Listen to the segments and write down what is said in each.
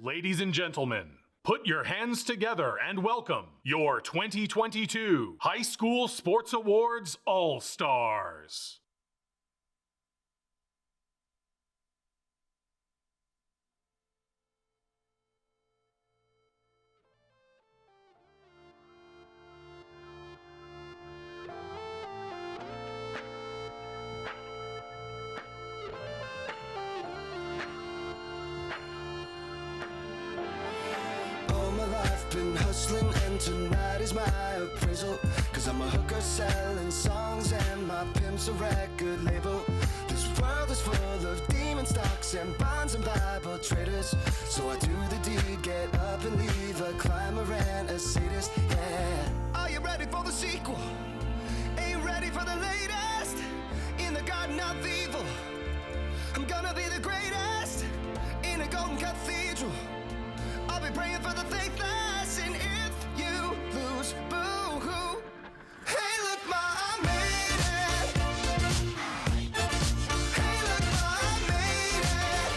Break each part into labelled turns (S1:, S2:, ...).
S1: Ladies and gentlemen, put your hands together and welcome your 2022 High School Sports Awards All-Stars.
S2: Been hustling and tonight is my appraisal, cause I'm a hooker selling songs and my pimp's a record label. This world is full of demon stocks and bonds and Bible traders, so I do the deed, get up and leave a climber and a sadist, yeah. Are you ready for the sequel? Ain't ready for the latest? In the garden of evil, I'm gonna be the greatest. In a golden cathedral, I'll be praying for the faithless, and if you lose, boo-hoo. Hey, look, ma, I made it. Hey, look, ma, I made it.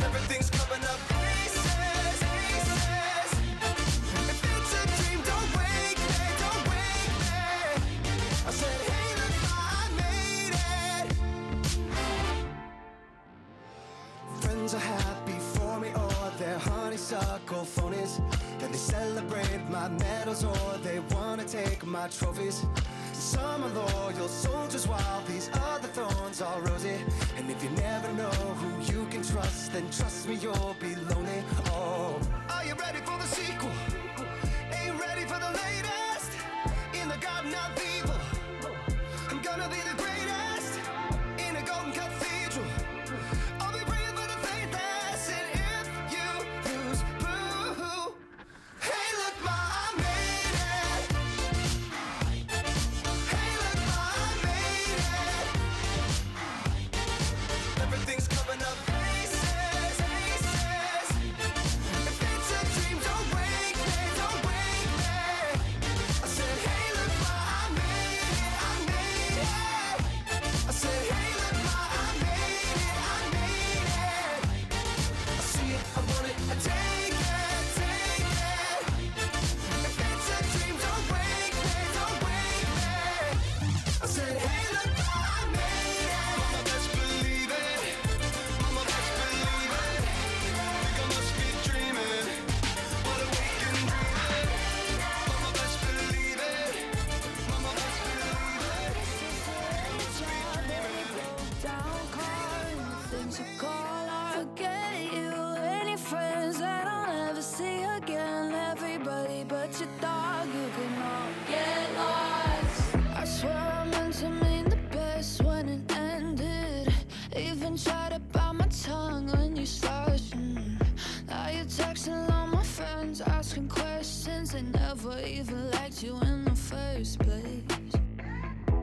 S2: Everything's coming up aces, aces. If it's a dream, don't wake me, don't wake me. I said, hey, look, ma, I made it. Friends are happy for me, or they're honeysuckle phonies. Then they celebrate my medals, or they wanna take my trophies. Some are loyal soldiers, while these other thorns are rosy. And if you never know who you can trust, then trust me, you'll be lonely. Oh, are you ready for the sequel? Ain't ready for the latest? In the garden of evil, I'm gonna be the greatest. In a golden cathedral, I'll be praying for the faithless, and if you lose, boo-hoo. Hey, look, ma, I made it. Hey, look, ma, I made it. Everything's coming up aces, aces. If it's a dream, don't wake me, don't wake me. I said, hey, look, ma, I made it, I made it. I said, hey, look, ma, I made it, I made it. I see it, I want it, I take it, take it. If it's a dream, don't wake me, don't wake me. I said, hey, look, I made it. Mama, best believe it. Mama, best believe it. Think I must be dreaming, but awake and dreaming. Mama, best believe it. Mama, best believe it.
S3: Down car and the things you call art. Forget you, any friends that I'll never see again. Everybody but your dog, you can all get lost. I swear I meant to mean the best when it ended. Even tried to bite my tongue when you started. Now you're texting all my friends, asking questions. They never even liked you in the first place.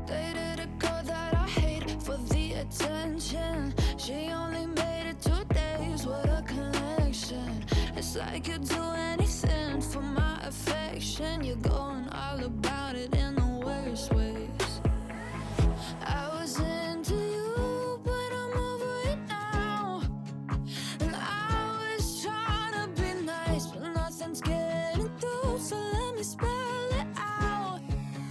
S3: Dated a girl that I hate for the attention. She only made it 2 days with a connection. It's like you'd do anything for my affection. You're going all about it in the worst ways. I was into you, but I'm over it now. And I was trying to be nice, but nothing's getting through. So let me spell it out.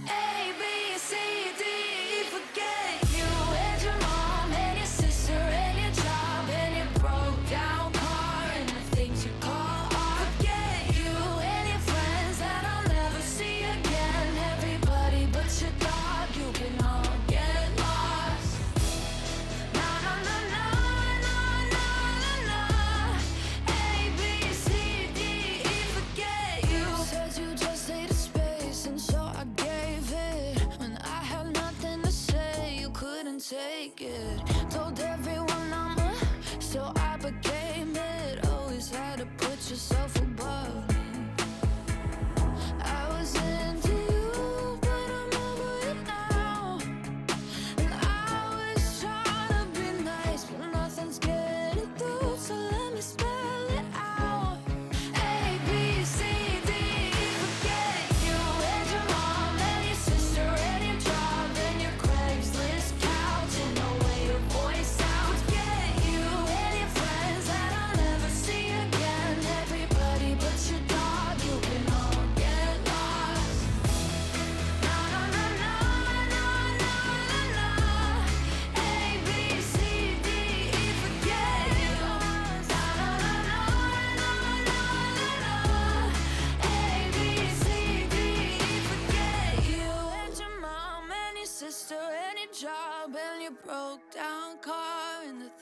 S3: A, B, C, D, E, forget you and your mom and your sister and your job and your broke down car and the things you call art. Forget you and your friends that I'll never see again. Everybody but your dog, you can all get lost. Na na na na na na na na. A, B, C, D, E, forget you. Said you just needed space, and so I gave it. When I had nothing to say, you couldn't take it. Told everyone I'm a, so I became it. Always had to put yourself above me. I was into you, but I'm over it now. And I was trying to be nice, but nothing's getting through. So let me spell it out. A, B, C, D, E, forget you and your mom and your sister and your job and your Craigslist couch and the way you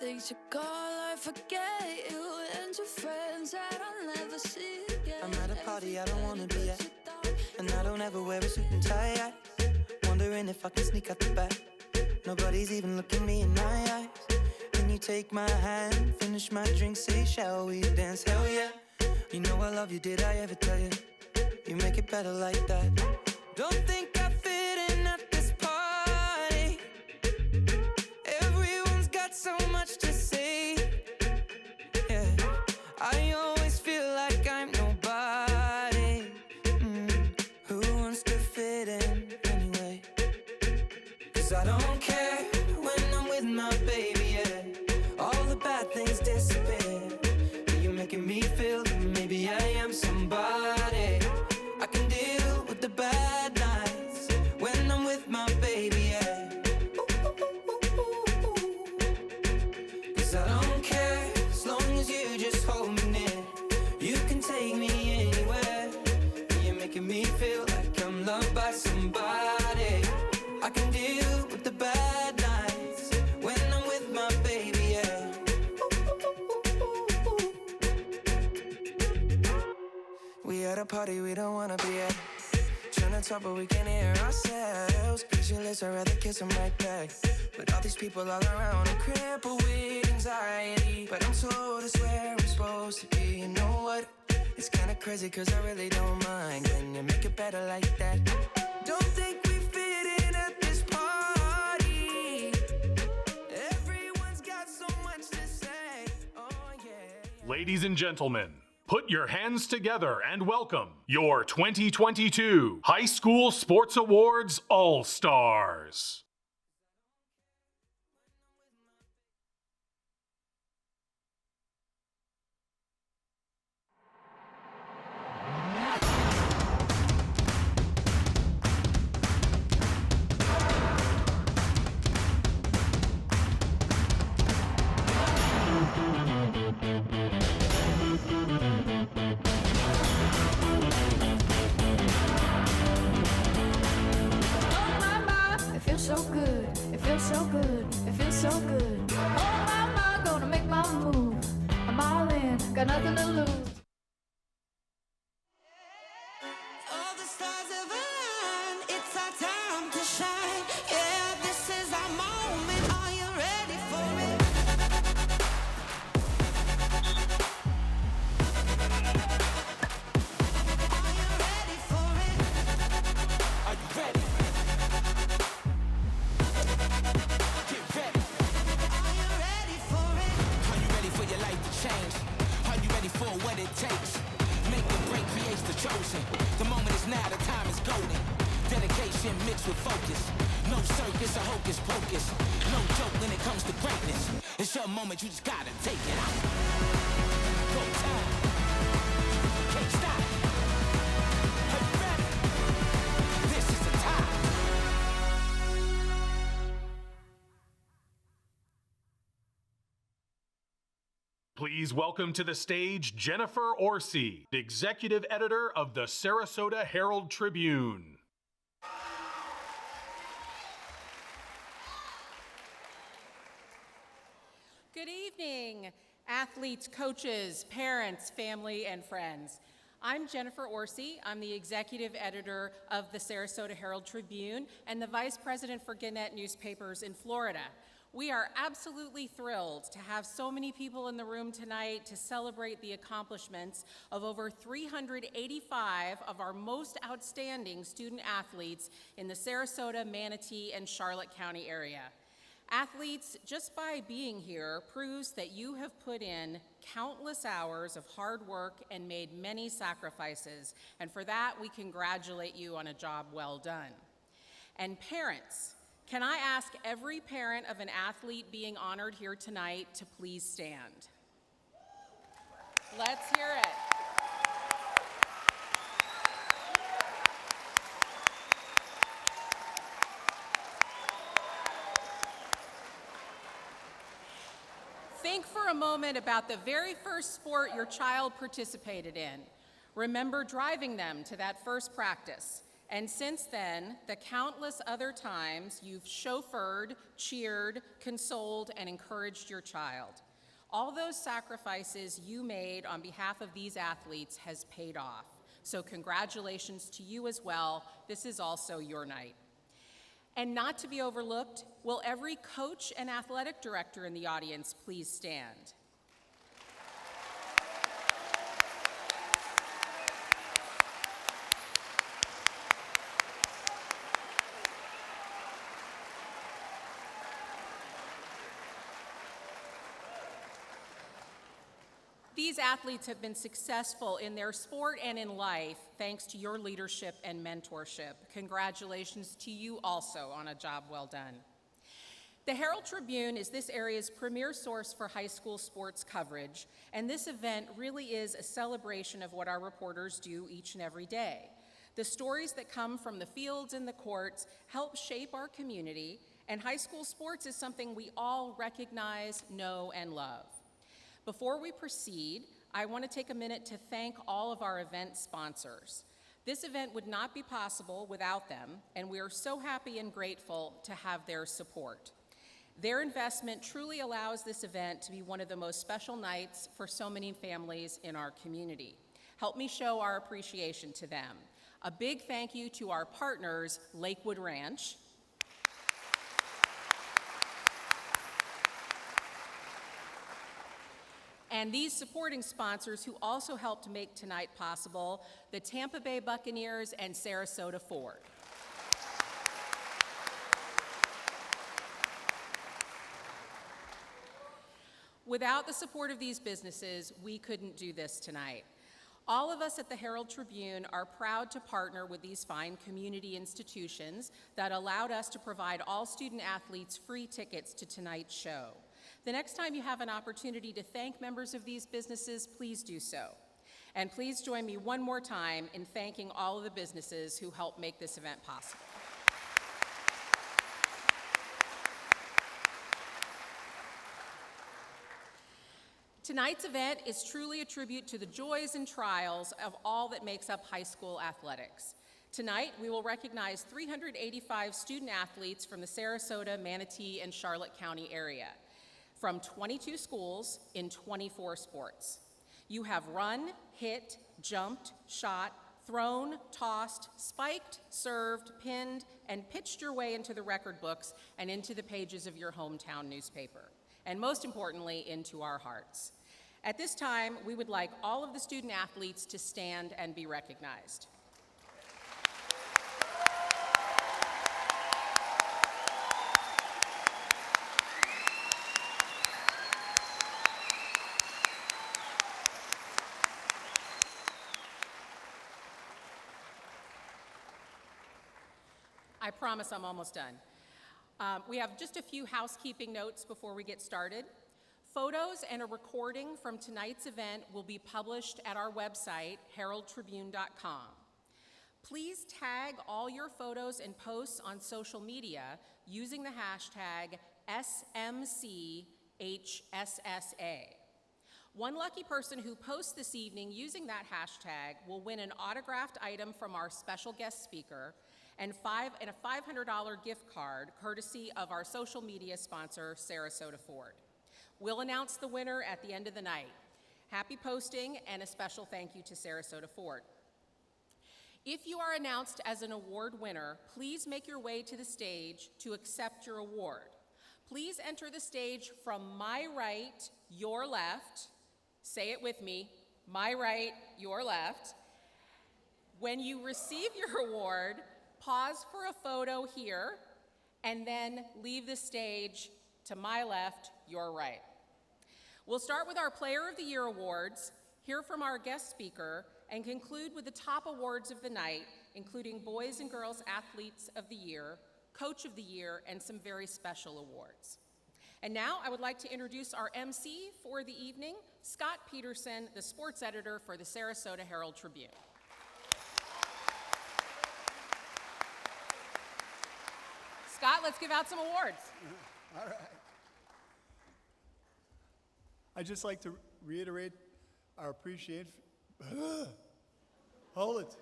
S3: Things you call, I forget you and your friends that I'll never see again.
S4: I'm at a party I don't wanna be at, and I don't ever wear a suit and tie. Wondering if I can sneak out the back. Nobody's even looking me in my eyes. Can you take my hand, finish my drink, say shall we dance? Hell yeah. You know I love you, did I ever tell you? You make it better like that. Don't think I fit in at this party. Everyone's got so much to say. Yeah, I always feel like I'm nobody. Who wants to fit in anyway? 'Cause I don't care when I'm with my baby, yeah. All the bad things disappear. You're making me feel that maybe I am somebody. I can deal with the bad nights when I'm with my baby, yeah. 'Cause I don't care as long as you just hold me near. You can take me anywhere. You're making me feel like I'm loved by somebody. I can deal with the bad nights when I'm with my baby, yeah. We at a party we don't wanna be at. Trying to talk but we can't hear ourselves. Pictureless, I'd rather kiss them right back. But all these people all around are crippled with anxiety. But I'm told it's where I'm supposed to be. You know what? It's kinda crazy 'cause I really don't mind. Can you make it better like that? Don't think we fit in at this party. Everyone's got so much to say. Oh yeah.
S1: Ladies and gentlemen, put your hands together and welcome your 2022 High School Sports Awards All-Stars.
S3: It feels so good, it feels so good, it feels so good. Oh mama, gonna make my move. I'm all in, got nothing to lose.
S2: All the stars have aligned, it's our time to shine. Yeah, this is our moment. Are you ready for it? Are you ready for it?
S5: Are you ready? Get ready.
S2: Are you ready for it?
S5: Are you ready for your life to change? Are you ready for what it takes? Make the break, creates the chosen. The moment is now, the time is golden. Dedication mixed with focus. No circus or hocus pocus. No joke when it comes to greatness. It's your moment, you just gotta take it out. Go time. Can't stop. Are you ready? This is the time.
S1: Please welcome to the stage Jennifer Orsi, Executive Editor of the Sarasota Herald Tribune.
S6: Good evening, athletes, coaches, parents, family, and friends. I'm Jennifer Orsi. I'm the executive editor of the Sarasota Herald Tribune and the vice president for Gannett Newspapers in Florida. We are absolutely thrilled to have so many people in the room tonight to celebrate the accomplishments of over 385 of our most outstanding student athletes in the Sarasota, Manatee, and Charlotte County area. Athletes, just by being here, proves that you have put in countless hours of hard work and made many sacrifices, and for that, we congratulate you on a job well done. And parents, can I ask every parent of an athlete being honored here tonight to please stand? Let's hear it. Think for a moment about the very first sport your child participated in. Remember driving them to that first practice. And since then, the countless other times you've chauffeured, cheered, consoled, and encouraged your child. All those sacrifices you made on behalf of these athletes has paid off. So congratulations to you as well. This is also your night. And not to be overlooked, will every coach and athletic director in the audience please stand? These athletes have been successful in their sport and in life thanks to your leadership and mentorship. Congratulations to you also on a job well done. The Herald Tribune is this area's premier source for high school sports coverage, and this event really is a celebration of what our reporters do each and every day. The stories that come from the fields and the courts help shape our community, and high school sports is something we all recognize, know, and love. Before we proceed, I want to take a minute to thank all of our event sponsors. This event would not be possible without them, and we are so happy and grateful to have their support. Their investment truly allows this event to be one of the most special nights for so many families in our community. Help me show our appreciation to them. A big thank you to our partners, Lakewood Ranch, and these supporting sponsors who also helped make tonight possible, the Tampa Bay Buccaneers and Sarasota Ford. Without the support of these businesses, we couldn't do this tonight. All of us at the Herald Tribune are proud to partner with these fine community institutions that allowed us to provide all student athletes free tickets to tonight's show. The next time you have an opportunity to thank members of these businesses, please do so. And please join me one more time in thanking all of the businesses who helped make this event possible. Tonight's event is truly a tribute to the joys and trials of all that makes up high school athletics. Tonight, we will recognize 385 student athletes from the Sarasota, Manatee, and Charlotte County area, from 22 schools in 24 sports. You have run, hit, jumped, shot, thrown, tossed, spiked, served, pinned, and pitched your way into the record books and into the pages of your hometown newspaper, and most importantly, into our hearts. At this time, we would like all of the student athletes to stand and be recognized. I promise I'm almost done. We have just a few housekeeping notes before we get started. Photos and a recording from tonight's event will be published at our website, heraldtribune.com. Please tag all your photos and posts on social media using the hashtag SMCHSSA. One lucky person who posts this evening using that hashtag will win an autographed item from our special guest speaker and a $500 gift card courtesy of our social media sponsor, Sarasota Ford. We'll announce the winner at the end of the night. Happy posting and a special thank you to Sarasota Ford. If you are announced as an award winner, please make your way to the stage to accept your award. Please enter the stage from my right, your left. Say it with me, my right, your left. When you receive your award, pause for a photo here, and then leave the stage to my left, your right. We'll start with our Player of the Year awards, hear from our guest speaker, and conclude with the top awards of the night, including Boys and Girls Athletes of the Year, Coach of the Year, and some very special awards. And now I would like to introduce our MC for the evening, Scott Peterson, the sports editor for the Sarasota Herald Tribune. Scott, let's give out some awards.
S7: All right. I'd just like to reiterate our appreciation. Hold it.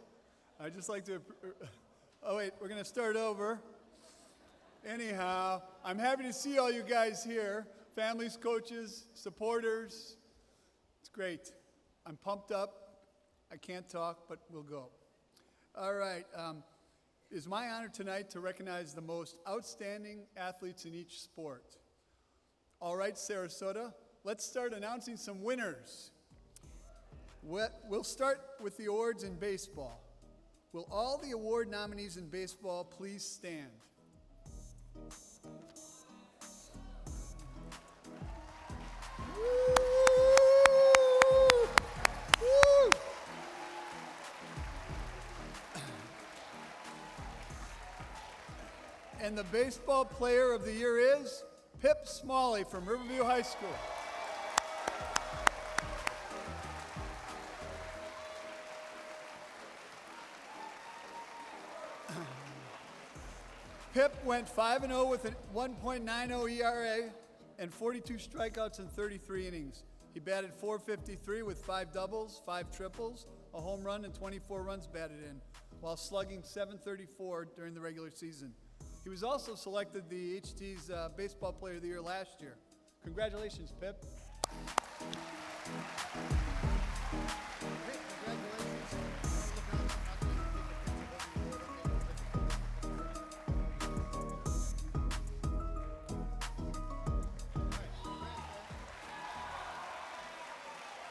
S7: I'd just like to Oh, wait, we're going to start over. Anyhow, I'm happy to see all you guys here, families, coaches, supporters. It's great. I'm pumped up. I can't talk, but we'll go. All right. It is my honor tonight to recognize the most outstanding athletes in each sport. All right, Sarasota, let's start announcing some winners. We'll start with the awards in baseball. Will all the award nominees in baseball please stand? Woo! Woo! And the baseball player of the year is Pip Smalley from Riverview High School. Pip went 5-0 with a 1.90 ERA and 42 strikeouts in 33 innings. He batted .453 with 5 doubles, 5 triples, a home run, and 24 runs batted in, while slugging .734 during the regular season. He was also selected the HT's Baseball Player of the Year last year. Congratulations, Pip.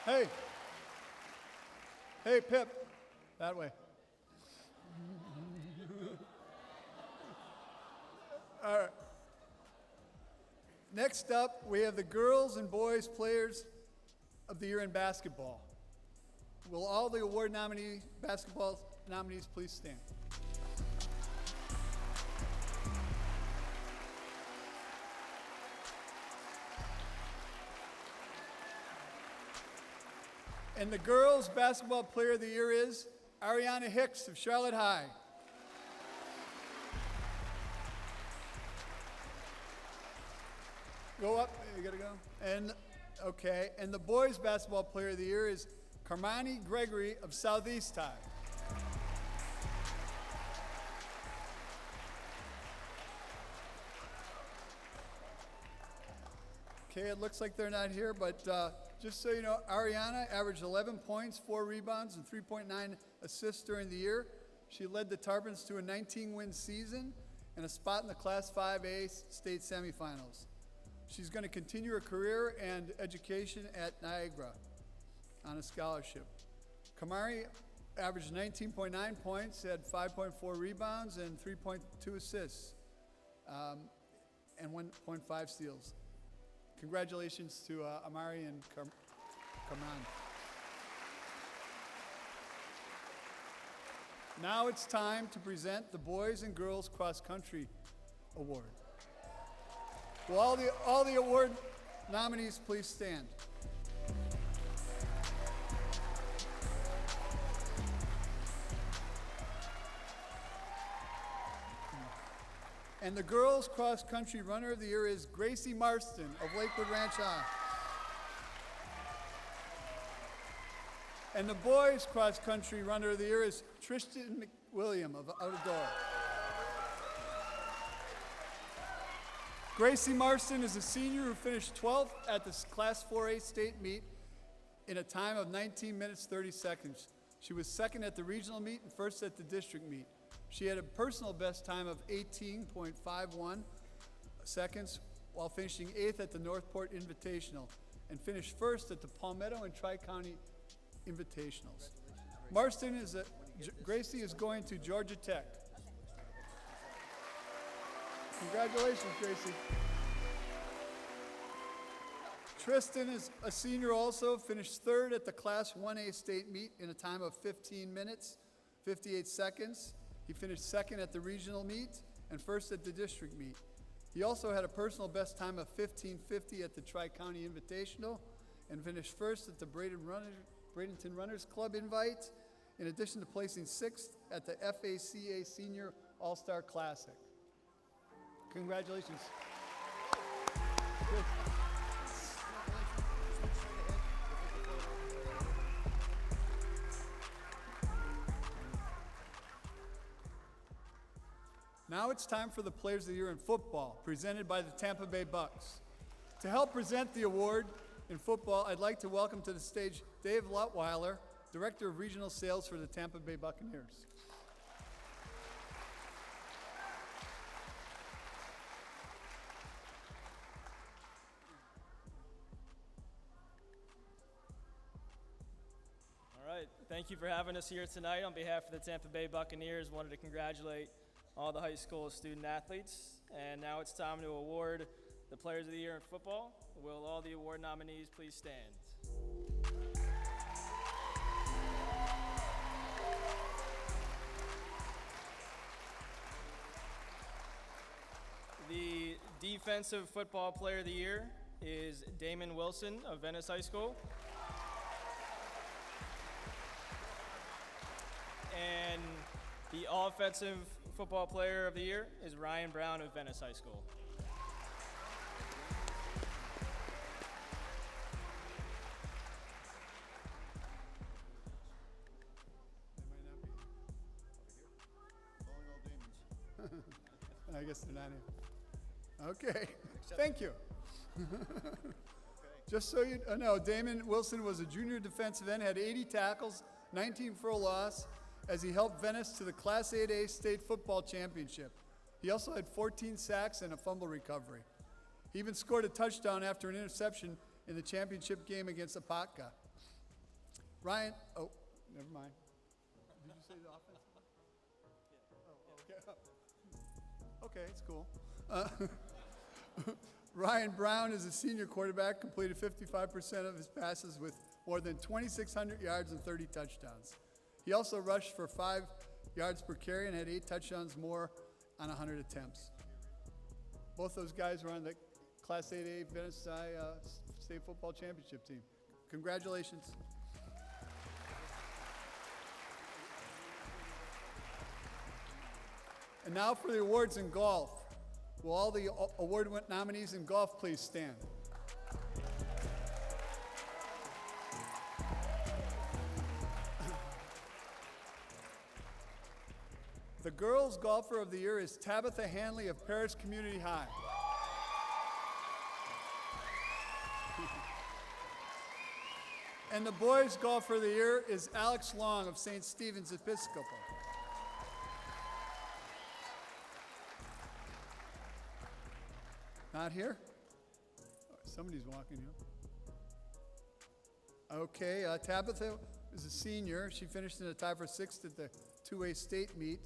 S7: Hey. Hey, Pip. That way. All right. Next up, we have the girls and boys players of the year in basketball. Will all the award basketball nominees please stand? And the girls basketball player of the year is Ariana Hicks of Charlotte High. Go up, you gotta go. And, okay, and the boys basketball player of the year is Carmani Gregory of Southeast High. Okay, it looks like they're not here, but just so you know, Ariana averaged 11 points, 4 rebounds, and 3.9 assists during the year. She led the Tarpons to a 19-win season and a spot in the Class 5A state semifinals. She's going to continue her career and education at Niagara on a scholarship. Kamari averaged 19.9 points, had 5.4 rebounds, and 3.2 assists, and 1.5 steals. Congratulations to Amari and Kaman. Now it's time to present the Boys and Girls Cross Country Award. Will all the award nominees please stand? And the girls cross country runner of the year is Gracie Marston of Lakewood Ranch High. And the boys cross country runner of the year is Tristan McWilliam of Outdoor. Gracie Marston is a senior who finished 12th at the Class 4A state meet in a time of 19 minutes 30 seconds. She was second at the regional meet and first at the district meet. She had a personal best time of 18.51 seconds while finishing 8th at the Northport Invitational and finished first at the Palmetto and Tri-County Invitationals. Gracie is going to Georgia Tech. Congratulations, Gracie. Tristan is a senior also, finished 3rd at the Class 1A state meet in a time of 15 minutes, 58 seconds. He finished 2nd at the regional meet and 1st at the district meet. He also had a personal best time of 15:50 at the Tri-County Invitational and finished 1st at the Bradenton Runners Club invite, in addition to placing 6th at the FACA Senior All-Star Classic. Congratulations. Good. Now it's time for the Players of the Year in football, presented by the Tampa Bay Bucks. To help present the award in football, I'd like to welcome to the stage Dave Lutweiler, Director of Regional Sales for the Tampa Bay Buccaneers.
S8: All right, thank you for having us here tonight. On behalf of the Tampa Bay Buccaneers, wanted to congratulate all the high school student athletes. And now it's time to award the Players of the Year in football. Will all the award nominees please stand? The Defensive Football Player of the Year is Damon Wilson of Venice High School. And the Offensive Football Player of the Year is Ryan Brown of Venice High School.
S7: I guess they're not here. Okay, thank you. Just so you know, Damon Wilson was a junior defensive end, had 80 tackles, 19 for a loss, as he helped Venice to the Class 8A State Football Championship. He also had 14 sacks and a fumble recovery. He even scored a touchdown after an interception in the championship game against Apopka. Ryan, oh, never mind. Did you say the offensive? Oh, okay. Okay, it's cool. Ryan Brown is a senior quarterback, completed 55% of his passes with more than 2,600 yards and 30 touchdowns. He also rushed for 5 yards per carry and had 8 touchdowns more on 100 attempts. Both those guys were on the Class 8A Venice State Football Championship team. Congratulations. And now for the awards in golf. Will all the award nominees in golf please stand? The girls' golfer of the year is Tabitha Hanley of Paris Community High. And the boys' golfer of the year is Alex Long of St. Stephen's Episcopal. Not here? Somebody's walking here. Okay, Tabitha is a senior. She finished in a tie for 6th at the 2A state meet.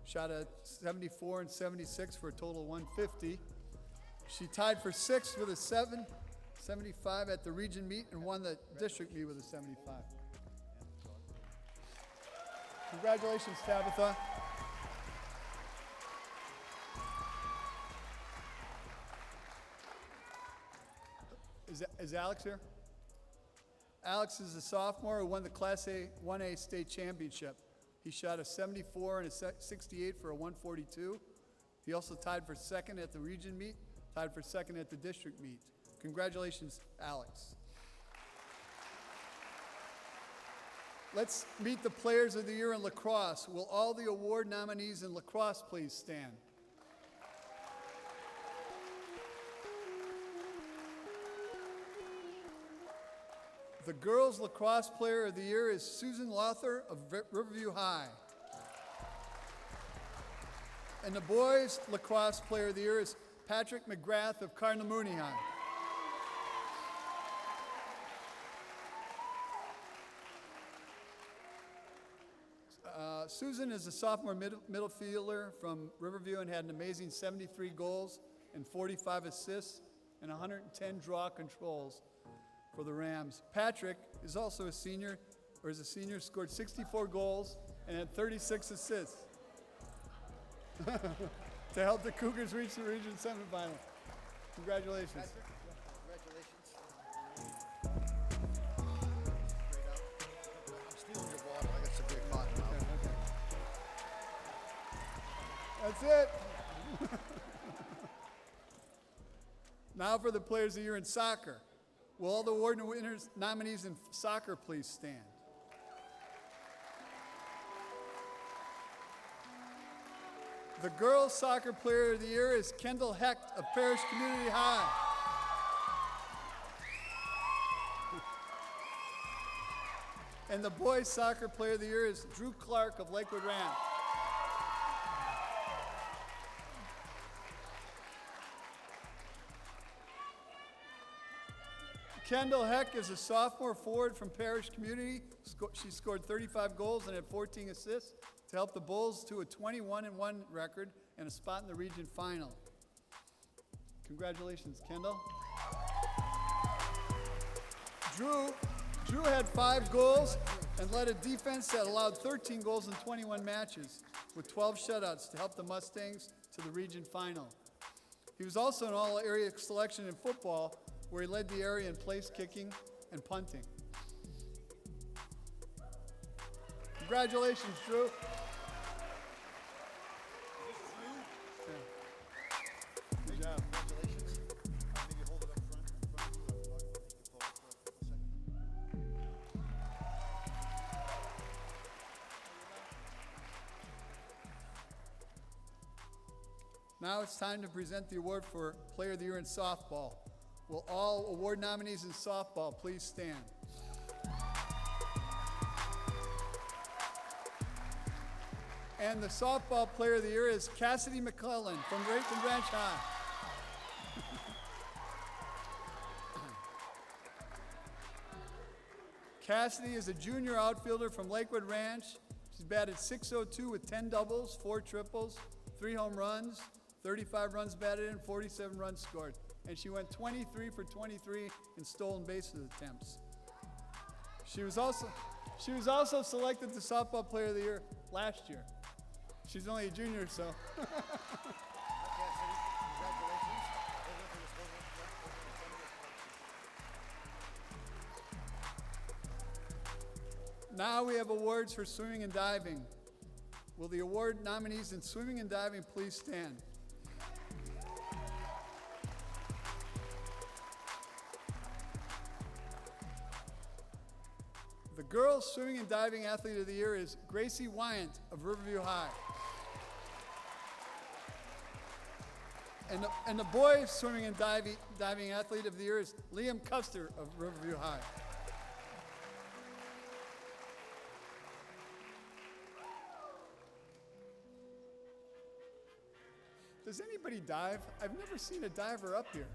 S7: Shot a 74 and 76 for a total of 150. She tied for 6th with a 75 at the region meet and won the district meet with a 75. Congratulations, Tabitha. Is Alex here? Alex is a sophomore who won the Class A 1A state championship. He shot a 74 and a 68 for a 142. He also tied for 2nd at the region meet, tied for 2nd at the district meet. Congratulations, Alex. Let's meet the Players of the Year in lacrosse. Will all the award nominees in lacrosse please stand? The girls' lacrosse player of the year is Susan Lothar of Riverview High. And the boys' lacrosse player of the year is Patrick McGrath of Cardinal Mooney High. Susan is a sophomore middle fielder from Riverview and had an amazing 73 goals and 45 assists and 110 draw controls for the Rams. Patrick is also a senior, scored 64 goals and had 36 assists to help the Cougars reach the region semifinal. Congratulations.
S9: Patrick, congratulations. I'm stealing your water. I got some big cotton out.
S7: That's it. Now for the Players of the Year in soccer. Will all the award winners, nominees in soccer please stand? The girls' soccer player of the year is Kendall Hecht of Parish Community High. And the boys' soccer player of the year is Drew Clark of Lakewood Ranch. Kendall Heck is a sophomore forward from Parish Community. She scored 35 goals and had 14 assists to help the Bulls to a 21-1 record and a spot in the region final. Congratulations, Kendall. Drew had 5 goals and led a defense that allowed 13 goals in 21 matches with 12 shutouts to help the Mustangs to the region final. He was also an all-area selection in football, where he led the area in place kicking and punting. Congratulations, Drew. Good job.
S9: Congratulations. Maybe hold it up front in front of you. You can pull it for a second.
S7: Now it's time to present the award for Player of the Year in softball. Will all award nominees in softball please stand? And the softball player of the year is Cassidy McClellan from Drayton Branch High. Cassidy is a junior outfielder from Lakewood Ranch. She's batted .602 with 10 doubles, 4 triples, 3 home runs, 35 runs batted in, 47 runs scored. And she went 23 for 23 in stolen bases attempts. She was also selected the softball player of the year last year. She's only a junior, so. Now we have awards for swimming and diving. Will the award nominees in swimming and diving please stand? The girls' swimming and diving athlete of the year is Gracie Wyant of Riverview High. And the boys' swimming and diving athlete of the year is Liam Custer of Riverview High. Does anybody dive? I've never seen a diver up here.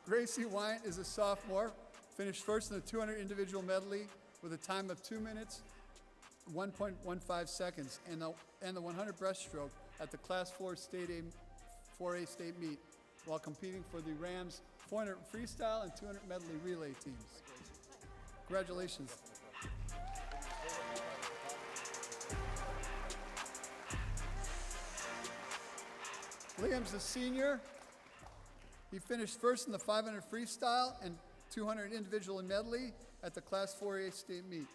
S7: Gracie Wyant is a sophomore, finished first in the 200 individual medley with a time of 2 minutes, 1.15 seconds, and the 100 breaststroke at the Class 4 4A state meet, while competing for the Rams 400 freestyle and 200 medley relay teams. Congratulations. Liam's a senior. He finished first in the 500 freestyle and 200 individual and medley at the Class 4A state meet.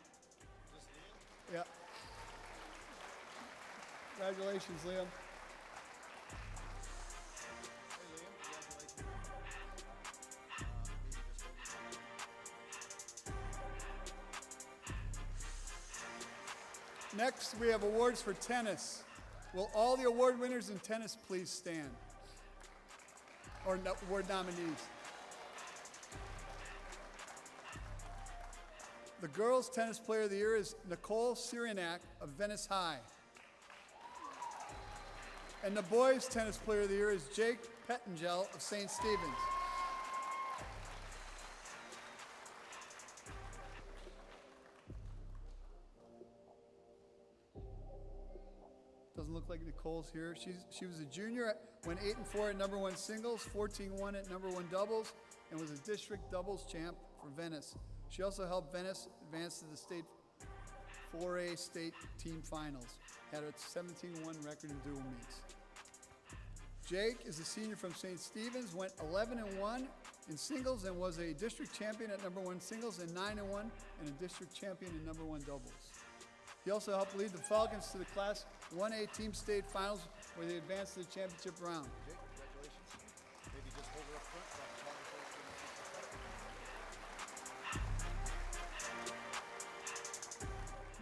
S7: Yeah. Congratulations, Liam. Next, we have awards for tennis. Will all the award winners in tennis please stand? Or award nominees. The girls' tennis player of the year is Nicole Cyrianak of Venice High. And the boys' tennis player of the year is Jake Pettingell of St. Stephen's. Doesn't look like Nicole's here. She was a junior, went 8-4 at number 1 singles, 14-1 at number 1 doubles, and was a district doubles champ for Venice. She also helped Venice advance to the state 4A state team finals. Had a 17-1 record in dual meets. Jake is a senior from St. Stephen's, went 11-1 in singles and was a district champion at number 1 singles and 9-1 and a district champion in number 1 doubles. He also helped lead the Falcons to the Class 1A team state finals where they advanced to the championship round.
S9: Jake, congratulations. Maybe just hold it up front.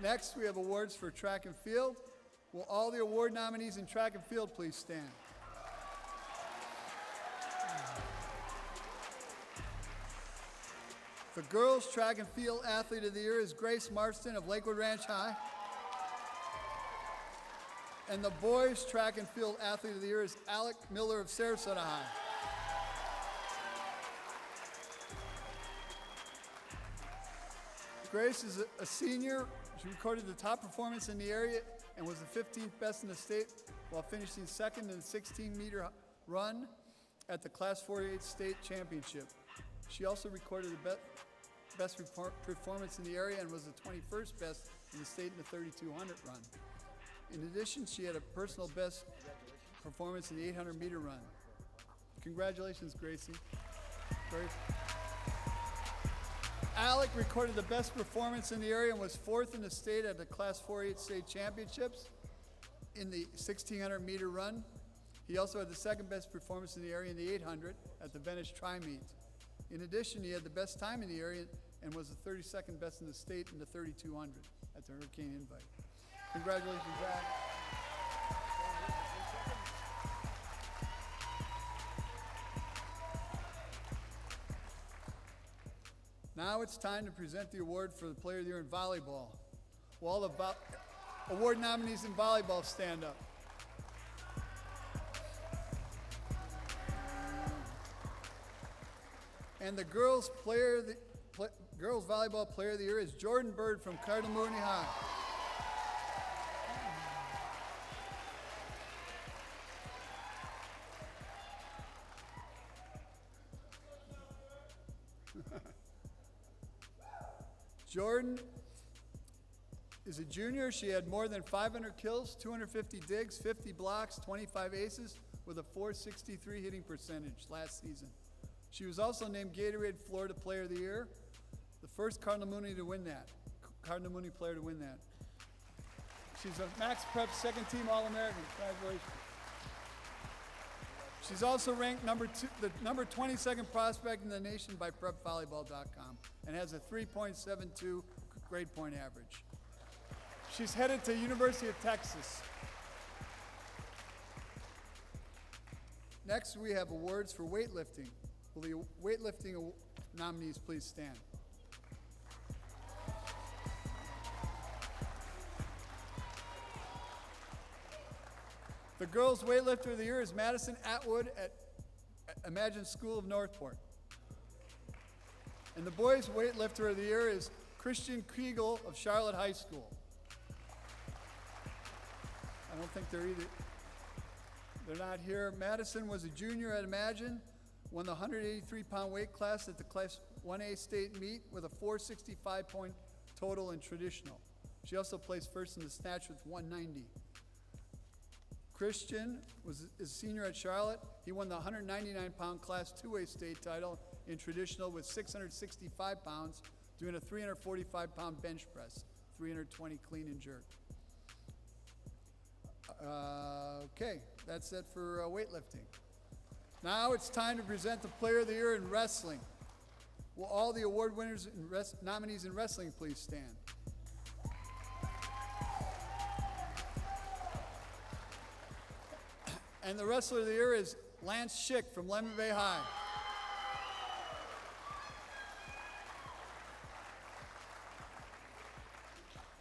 S7: Next, we have awards for track and field. Will all the award nominees in track and field please stand? The girls' track and field athlete of the year is Grace Marston of Lakewood Ranch High. And the boys' track and field athlete of the year is Alec Miller of Sarasota High. Grace is a senior. She recorded the top performance in the area and was the 15th best in the state while finishing second in the 16-meter run at the Class 48 state championship. She also recorded the best performance in the area and was the 21st best in the state in the 3,200 run. In addition, she had a personal best performance in the 800-meter run. Congratulations, Gracie. Grace. Alec recorded the best performance in the area and was 4th in the state at the Class 48 state championships in the 1,600-meter run. He also had the second best performance in the area in the 800 at the Venice Tri-Meet. In addition, he had the best time in the area and was the 32nd best in the state in the 3,200 at the Hurricane Invite. Congratulations, Zach. Now it's time to present the award for the Player of the Year in volleyball. Will all the award nominees in volleyball stand up? And the girls' volleyball Player of the Year is Jordan Bird from Cardinal Mooney High. Jordan is a junior. She had more than 500 kills, 250 digs, 50 blocks, 25 aces with a .463 hitting percentage last season. She was also named Gatorade Florida Player of the Year, the first Cardinal Mooney to win that, Cardinal Mooney player to win that. She's a Max Prep second team All-American. Congratulations. She's also ranked the number 22nd prospect in the nation by PrepVolleyball.com and has a 3.72 grade point average. She's headed to University of Texas. Next, we have awards for weightlifting. Will the weightlifting nominees please stand? The girls' weightlifter of the year is Madison Atwood at Imagine School of Northport. And the boys' weightlifter of the year is Christian Kriegel of Charlotte High School. I don't think they're not here. Madison was a junior at Imagine, won the 183-pound weight class at the Class 1A state meet with a 465 point total in traditional. She also placed first in the snatch with 190. Christian is a senior at Charlotte. He won the 199-pound Class 2A state title in traditional with 665 pounds, doing a 345-pound bench press, 320 clean and jerk. Okay, that's it for weightlifting. Now it's time to present the Player of the Year in wrestling. Will all the award winners and nominees in wrestling please stand? And the wrestler of the year is Lance Schick from Lemon Bay High.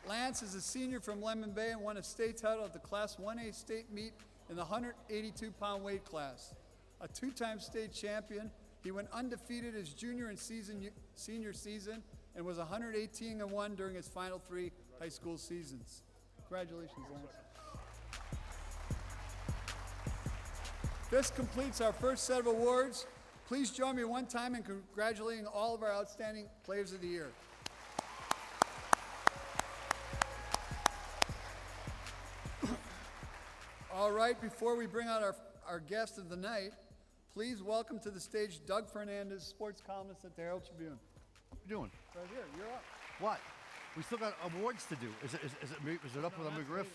S7: Lance is a senior from Lemon Bay and won a state title at the Class 1A state meet in the 182-pound weight class. A two-time state champion, he went undefeated his junior and senior season and was 118-1 during his final 3 high school seasons. Congratulations, Lance. This completes our first set of awards. Please join me one time in congratulating all of our outstanding players of the year. All right, before we bring out our guest of the night, please welcome to the stage Doug Fernandez, sports columnist at the Herald Tribune.
S10: What you doing?
S7: Right here, you're up.
S10: What? We still got awards to do. Is it up with a McGriff?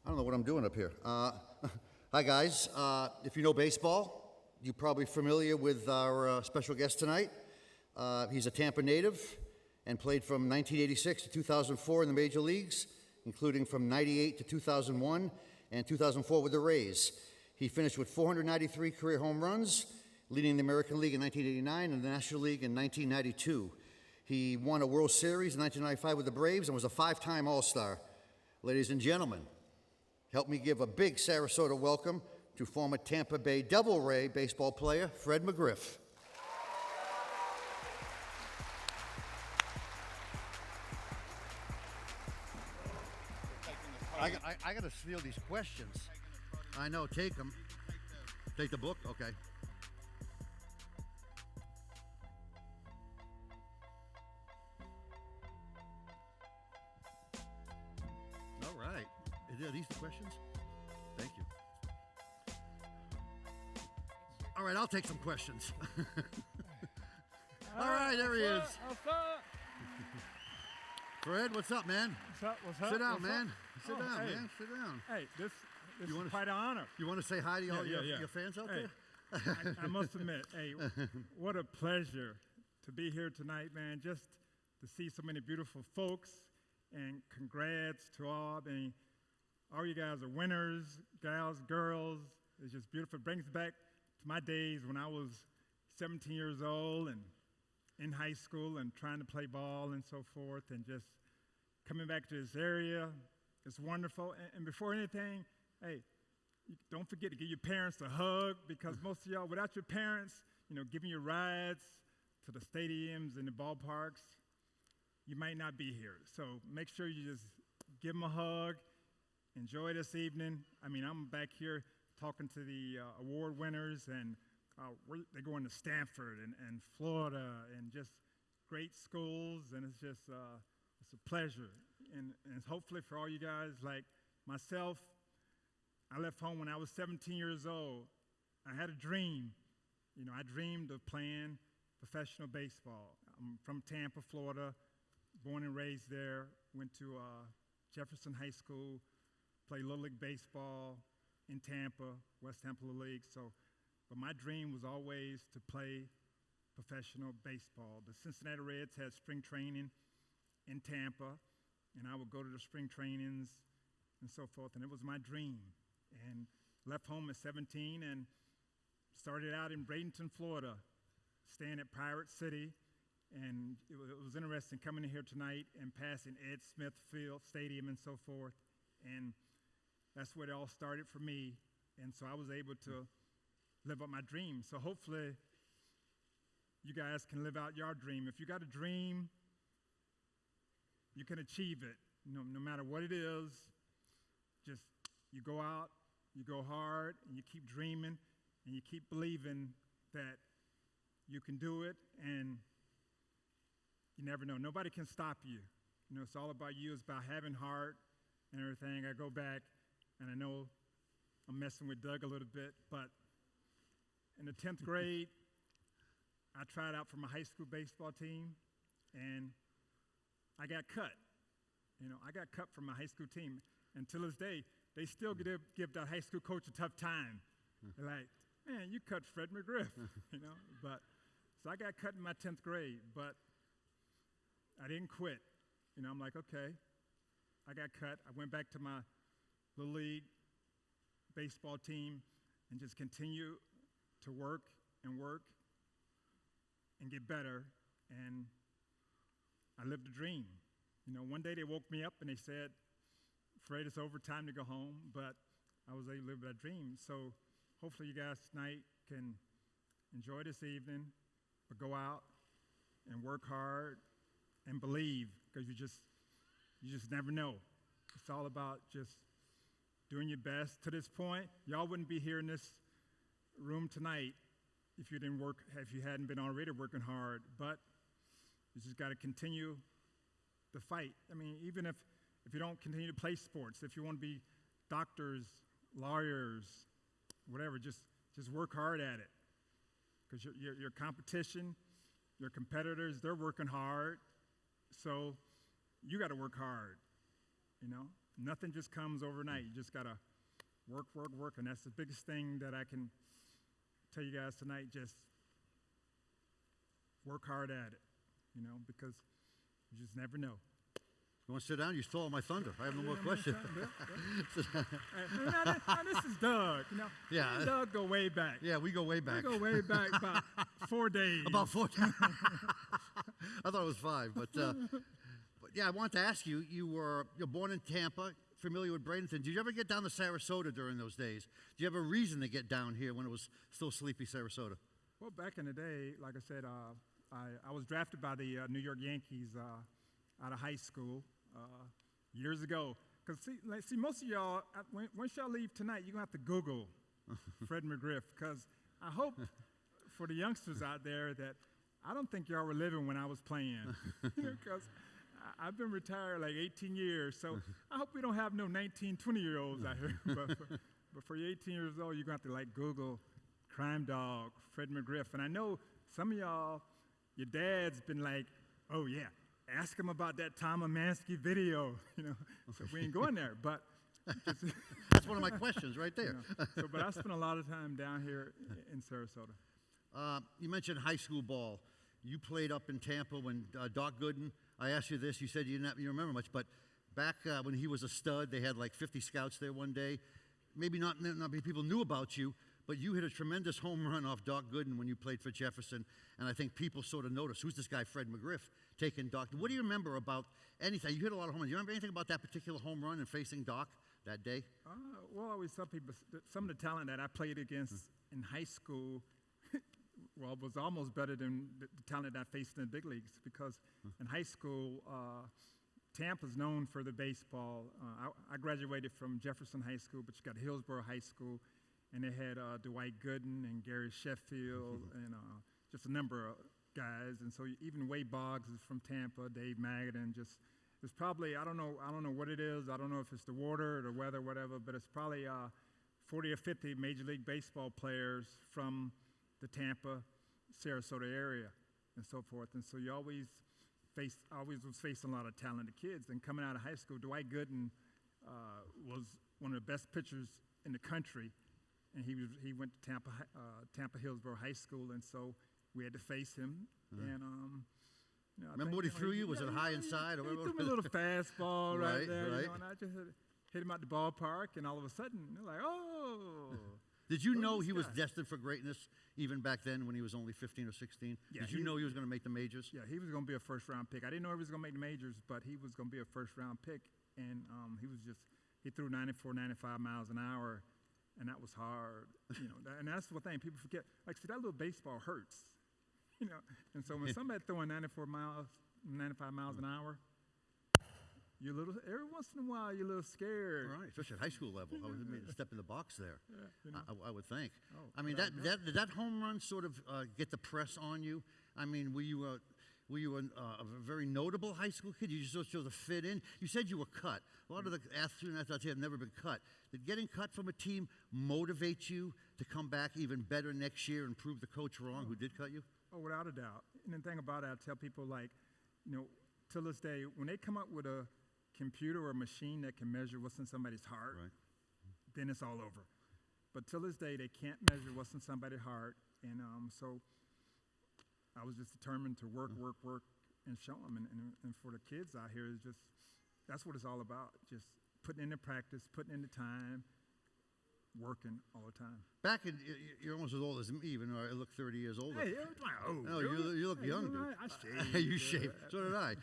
S10: I don't know what I'm doing up here. Hi, guys. If you know baseball, you're probably familiar with our special guest tonight. He's a Tampa native. and played from 1986 to 2004 in the major leagues, including from 98 to 2001 and 2004 with the Rays. He finished with 493 career home runs, leading the American League in 1989 and the National League in 1992. He won a World Series in 1995 with the Braves and was a 5-time All-Star. Ladies and gentlemen, help me give a big Sarasota welcome to former Tampa Bay Devil Ray baseball player Fred McGriff. I got to steal these questions. I know, take them. Take the book? Okay. All right. Are these the questions? Thank you. All right, I'll take some questions. All right, there he is.
S11: What's up?
S10: Fred, what's up, man?
S11: What's up?
S10: Sit down,
S11: What's
S10: man.
S11: up?
S10: Sit down,
S11: hey.
S10: man. Sit down.
S11: Hey, this is quite an honor.
S10: You want to say hi to all
S11: Yeah,
S10: your fans out
S11: Hey,
S10: there?
S11: I must admit, hey, what a pleasure to be here tonight, man. Just to see so many beautiful folks, and congrats to all. I mean, all you guys are winners, gals, girls. It's just beautiful. It brings back to my days when I was 17 years old and in high school and trying to play ball and so forth, and just coming back to this area. It's wonderful. And before anything, hey, don't forget to give your parents a hug, because most of y'all, without your parents, giving you rides to the stadiums and the ballparks, you might not be here. So make sure you just give them a hug. Enjoy this evening. I mean, I'm back here talking to the award winners, and they're going to Stanford and Florida and just great schools, and it's just it's a pleasure. And hopefully for all you guys like myself, I left home when I was 17 years old. I had a dream. I dreamed of playing professional baseball. I'm from Tampa, Florida, born and raised there. Went to Jefferson High School, played Little League baseball in Tampa, West Tampa Little League. But my dream was always to play professional baseball. The Cincinnati Reds had spring training in Tampa, and I would go to the spring trainings and so forth, and it was my dream. And left home at 17 and started out in Bradenton, Florida, staying at Pirate City. And it was interesting coming in here tonight and passing Ed Smith Field Stadium and so forth. And that's where it all started for me. And so I was able to live up my dream. So hopefully you guys can live out your dream. If you got a dream, you can achieve it. No matter what it is, just you go out, you go hard, and you keep dreaming, and you keep believing that you can do it, and you never know. Nobody can stop you. It's all about you. It's about having heart and everything. I go back, and I know I'm messing with Doug a little bit, but in the 10th grade, I tried out for my high school baseball team, and I got cut. I got cut from my high school team. And to this day, they still give that high school coach a tough time. They're like, man, you cut Fred McGriff, But so I got cut in my 10th grade, but I didn't quit. I'm like, okay, I got cut. I went back to my Little League baseball team and just continue to work and get better. And I lived a dream. One day they woke me up and they said, Fred, it's over, time to go home, but I was able to live that dream. So hopefully you guys tonight can enjoy this evening, but go out and work hard and believe, because you just never know. It's all about just doing your best. To this point, y'all wouldn't be here in this room tonight if you hadn't been already working hard, but you just got to continue the fight. I mean, even if you don't continue to play sports, if you want to be doctors, lawyers, whatever, just work hard at it. Because your competition, your competitors, they're working hard. So you got to work hard. Nothing just comes overnight. You just got to work. And that's the biggest thing that I can tell you guys tonight. Just work hard at it, because You just never know.
S10: You want to sit down? You stole my thunder. I have no more questions.
S11: Now, this is Doug. You know,
S10: Yeah.
S11: me and Doug go way back.
S10: Yeah, we go way back.
S11: We go way back about 4 days.
S10: About 4 times. I thought it was 5, but yeah, I wanted to ask you. You're born in Tampa, familiar with Bradenton. Did you ever get down to Sarasota during those days? Did you have a reason to get down here when it was still sleepy Sarasota?
S11: Well, back in the day, like I said, I was drafted by the New York Yankees out of high school years ago. Because see, most of y'all, once y'all leave tonight, you're going to have to Google Fred McGriff. Because I hope for the youngsters out there that I don't think y'all were living when I was playing. Because I've been retired like 18 years. So I hope we don't have no 19, 20-year-olds out here. But for you 18 years old, you're going to have to like Google Crime Dog, Fred McGriff. And I know some of y'all, your dad's been like, oh, yeah, ask him about that Tom Amansky video, you know. So we ain't going there, but.
S10: That's one of my questions right there.
S11: But I spent a lot of time down here in Sarasota.
S10: You mentioned high school ball. You played up in Tampa when Doc Gooden, I asked you this, you said you remember much, but back when he was a stud, they had like 50 scouts there one day. Maybe not many people knew about you, but you hit a tremendous home run off Doc Gooden when you played for Jefferson, and I think people sort of noticed, who's this guy Fred McGriff taking Doc? What do you remember about anything? You hit a lot of home runs. Do you remember anything about that particular home run and facing Doc that day?
S11: Well, I always tell people some of the talent that I played against in high school was almost better than the talent I faced in the big leagues, because in high school, Tampa's known for the baseball. I graduated from Jefferson High School, but you got Hillsborough High School, and they had Dwight Gooden and Gary Sheffield and just a number of guys. And so even Wade Boggs is from Tampa, Dave Magadan. It's probably, I don't know what it is. I don't know if it's the water or the weather, whatever, but it's probably 40 or 50 Major League Baseball players from the Tampa, Sarasota area and so forth. And so you always was facing a lot of talented kids. And coming out of high school, Dwight Gooden was one of the best pitchers in the country, and he went to Tampa Hillsborough High School, and so we had to face him. And
S10: remember what he threw you? Was it high inside?
S11: He threw me a little fastball right there,
S10: right.
S11: you know, and I just hit him at the ballpark, and all of a sudden, they're like, oh.
S10: Did you know he was destined for greatness even back then when he was only 15 or 16?
S11: Yeah,
S10: Did you know he was going to make the majors?
S11: Yeah, he was going to be a first-round pick. I didn't know he was going to make the majors, but he was going to be a first-round pick. And he threw 94, 95 miles an hour, and that was hard. You know, and that's the thing people forget. Like, see, that little baseball hurts, you know. And so when somebody throwing 95 miles an hour, you're a little, every once in a while, you're a little scared.
S10: Right, especially at high school level. I was made to step in the box there.
S11: Yeah, you know.
S10: I would think.
S11: Oh,
S10: I mean, did that home run sort of get the press on you? I mean, were you a very notable high school kid? You just sort of fit in. You said you were cut. A lot of the athletes here have never been cut. Did getting cut from a team motivate you to come back even better next year and prove the coach wrong who did cut you?
S11: Oh, without a doubt. And the thing about it, I tell people, like, you know, till this day, when they come up with a computer or a machine that can measure what's in somebody's heart,
S10: right,
S11: then it's all over. But till this day, they can't measure what's in somebody's heart. And so I was just determined to work, and show them. And for the kids out here, that's what it's all about. Just putting in the practice, putting in the time, working all the time.
S10: Back in, you're almost as old as me, even though I look 30 years older.
S11: Hey,
S10: no, you look young, dude.
S11: I shaved.
S10: You shaved. So did I.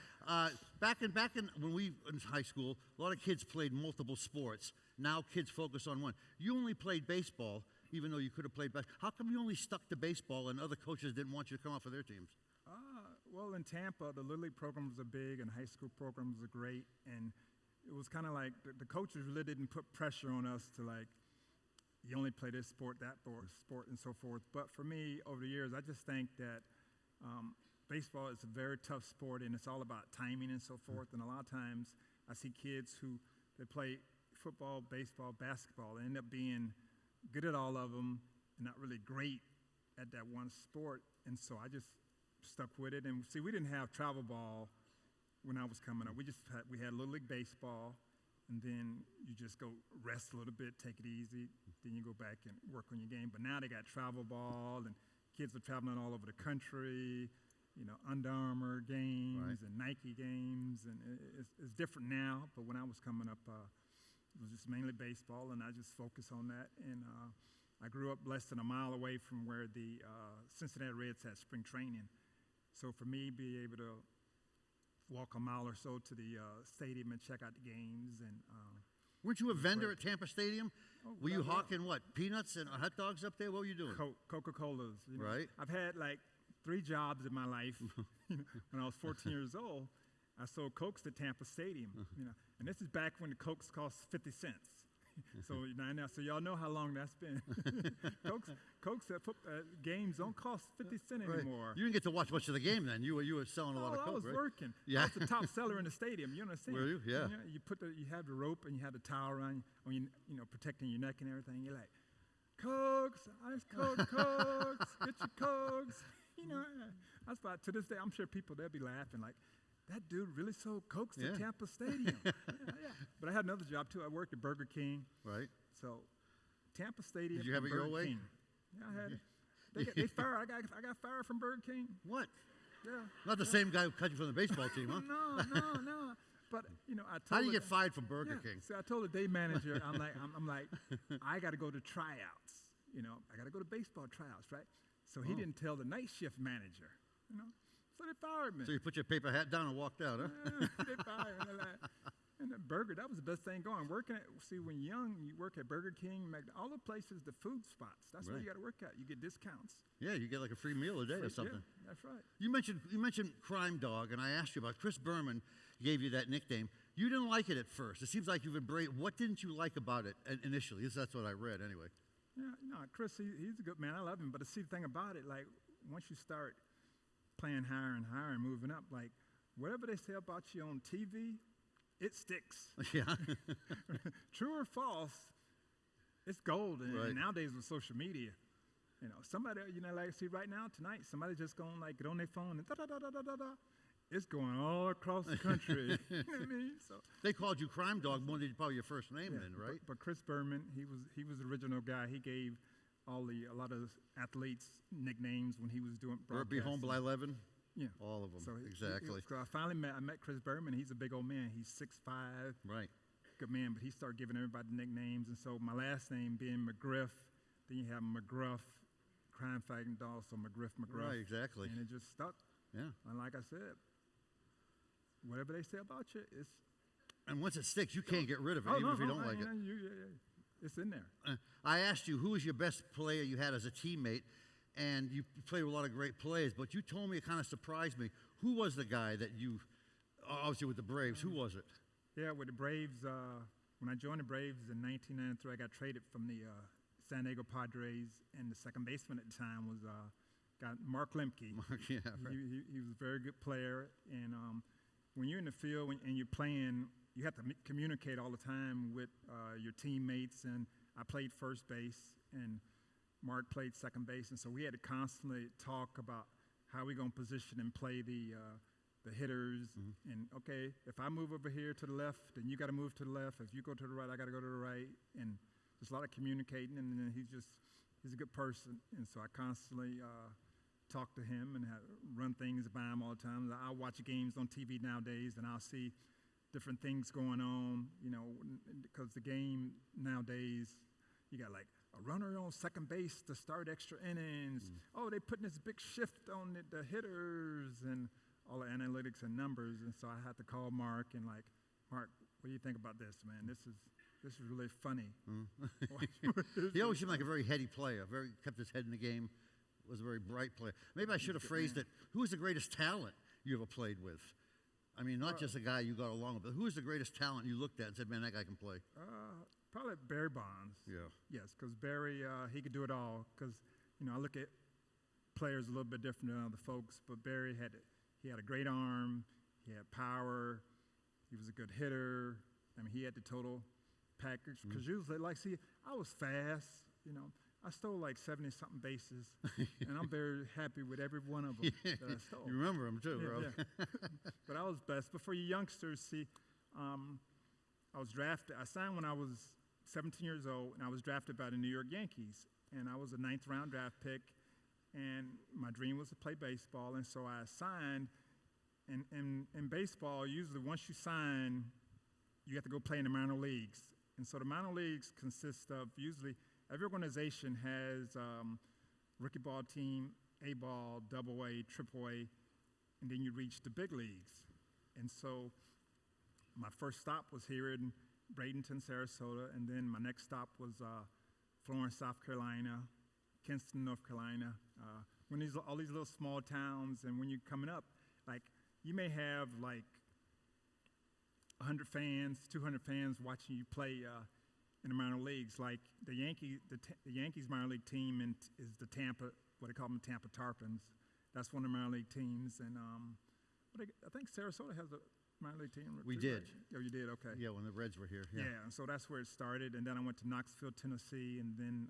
S10: Back in when we in high school, a lot of kids played multiple sports. Now kids focus on one. You only played baseball, even though you could have played basketball. How come you only stuck to baseball and other coaches didn't want you to come out for their teams?
S11: Well, in Tampa, the Little League programs are big and high school programs are great. And it was kind of like the coaches really didn't put pressure on us to, like, you only play this sport, that sport, and so forth. But for me, over the years, I just think that baseball is a very tough sport, and it's all about timing and so forth. And a lot of times, I see kids they play football, baseball, basketball. They end up being good at all of them and not really great at that one sport. And so I just stuck with it. And see, we didn't have travel ball when I was coming up. We had Little League Baseball, and then you just go rest a little bit, take it easy, then you go back and work on your game. But now they got travel ball, and kids are traveling all over the country, Under Armour games and Nike games, and it's different now. But when I was coming up, it was just mainly baseball, and I just focused on that. And I grew up less than a mile away from where the Cincinnati Reds had spring training. So for me, be able to walk a mile or so to the stadium and check out the games. And
S10: weren't you a vendor at Tampa Stadium? Were you
S11: God, yeah.
S10: hawking what, peanuts and hot dogs up there? What were you doing?
S11: Coca-Colas.
S10: Right.
S11: I've had like 3 jobs in my life. When I was 14 years old, I sold Cokes at Tampa Stadium. And this is back when the Cokes cost 50 cents. So now, so y'all know how long that's been. Cokes at games don't cost 50 cents anymore.
S10: You didn't get to watch much of the game then. You were selling a lot of Coke,
S11: I was
S10: right?
S11: working.
S10: Yeah.
S11: I was the top seller in the stadium. You understand?
S10: Were you? Yeah.
S11: You have the rope and you have the towel around you, protecting your neck and everything. You're like, Cokes, ice cold Cokes, get your Cokes. That's why to this day I'm sure people they'll be laughing like, that dude really sold Cokes at Tampa Stadium. Yeah. But I had another job too. I worked at Burger King.
S10: Right.
S11: So Tampa Stadium.
S10: Did you have it your way?
S11: King. Yeah, I had it. They fired. I got fired from Burger King.
S10: What?
S11: Yeah.
S10: Not the same guy who cut you from the baseball team, huh?
S11: No. But I told.
S10: How do you get fired from Burger King?
S11: So I told the day manager, I'm like, I got to go to tryouts. I got to go to baseball tryouts, right? So he didn't tell the night shift manager. So they fired me.
S10: So you put your paper hat down and walked out, huh?
S11: They fired me. And the burger, that was the best thing going. When you're young, you work at Burger King, all the places, the food spots. That's what you got to work at. You get discounts.
S10: Yeah, you get like a free meal a day or something.
S11: Yeah, that's right.
S10: You mentioned Crime Dog, and I asked you about Chris Berman gave you that nickname. You didn't like it at first. It seems like you've embraced. What didn't you like about it initially? That's what I read anyway.
S11: Yeah, Chris, he's a good man. I love him. But to see the thing about it, like once you start playing higher and higher and moving up, like whatever they say about you on TV, it sticks.
S10: Yeah.
S11: True or false, it's gold. And,
S10: right.
S11: and nowadays with social media, somebody, like see right now tonight, somebody just going like get on their phone and da-da-da-da-da-da. It's going all across the country. You know what I mean? So
S10: they called you Crime Dog more than probably your first name then, right?
S11: But Chris Berman, he was the original guy. He gave a lot of athletes nicknames when he was doing broadcasting.
S10: Be Home by 11?
S11: Yeah.
S10: All of them,
S11: So
S10: exactly.
S11: So I met Chris Berman. He's a big old man. He's 6'5".
S10: Right.
S11: Good man, but he started giving everybody nicknames. And so my last name being McGriff, then you have McGruff, crime fighting dog, so McGriff.
S10: Right, exactly.
S11: And it just stuck.
S10: Yeah.
S11: And like I said, whatever they say about you, it's...
S10: And once it sticks, you can't get rid of it, even if you don't like it.
S11: It's in there.
S10: I asked you, who was your best player you had as a teammate? And you played with a lot of great players, but you told me, it kind of surprised me. Who was the guy that you, obviously with the Braves, who was it?
S11: Yeah, with the Braves, when I joined the Braves in 1993, I got traded from the San Diego Padres, and the second baseman at the time was Mark Lemke.
S10: Yeah, right.
S11: He was a very good player, and when you're in the field and you're playing, you have to communicate all the time with your teammates, and I played first base, and Mark played second base, and so we had to constantly talk about how we're going to position and play the hitters. Mm-hmm. And, okay, if I move over here to the left, then you got to move to the left. If you go to the right, I got to go to the right. And just a lot of communicating, and then he's a good person. And so I constantly talk to him and run things by him all the time. I watch games on TV nowadays, and I'll see different things going on, because the game nowadays, you got like a runner on second base to start extra innings. Oh, they putting this big shift on the hitters and all the analytics and numbers. And so I had to call Mark and like, Mark, what do you think about this, man? This is really funny.
S10: He always seemed like a very heady player, kept his head in the game, was a very bright player. Maybe I should have phrased it, who was the greatest talent you ever played with? I mean, not just a guy you got along with, but who was the greatest talent you looked at and said, man, that guy can play?
S11: Probably Barry Bonds.
S10: Yeah.
S11: Yes, because Barry, he could do it all. Because, I look at players a little bit different than other folks, but Barry had a great arm, he had power, he was a good hitter. I mean, he had the total package. Because usually, I was fast, I stole like 70-something bases, and I'm very happy with every one of them that I stole.
S10: You remember them too, bro.
S11: Yeah. But I was best. But for you youngsters, see, I was drafted. I signed when I was 17 years old, and I was drafted by the New York Yankees. And I was a 9th-round draft pick. and my dream was to play baseball, and so I signed. And in baseball, usually once you sign, you have to go play in the minor leagues. And so the minor leagues consist of usually every organization has rookie ball team, A ball, double A, triple A, and then you reach the big leagues. And so my first stop was here in Bradenton, Sarasota, and then my next stop was Florence, South Carolina, Kinston, North Carolina. All these little small towns, and when you're coming up, like you may have like 100 fans, 200 fans watching you play in the minor leagues. Like the Yankees minor league team is the Tampa, what they call them, Tampa Tarpons. That's one of the minor league teams, and I think Sarasota has a minor league team.
S10: We did.
S11: Oh, you did? Okay.
S10: Yeah, when the Reds were here.
S11: Yeah, and so that's where it started, and then I went to Knoxville, Tennessee, and then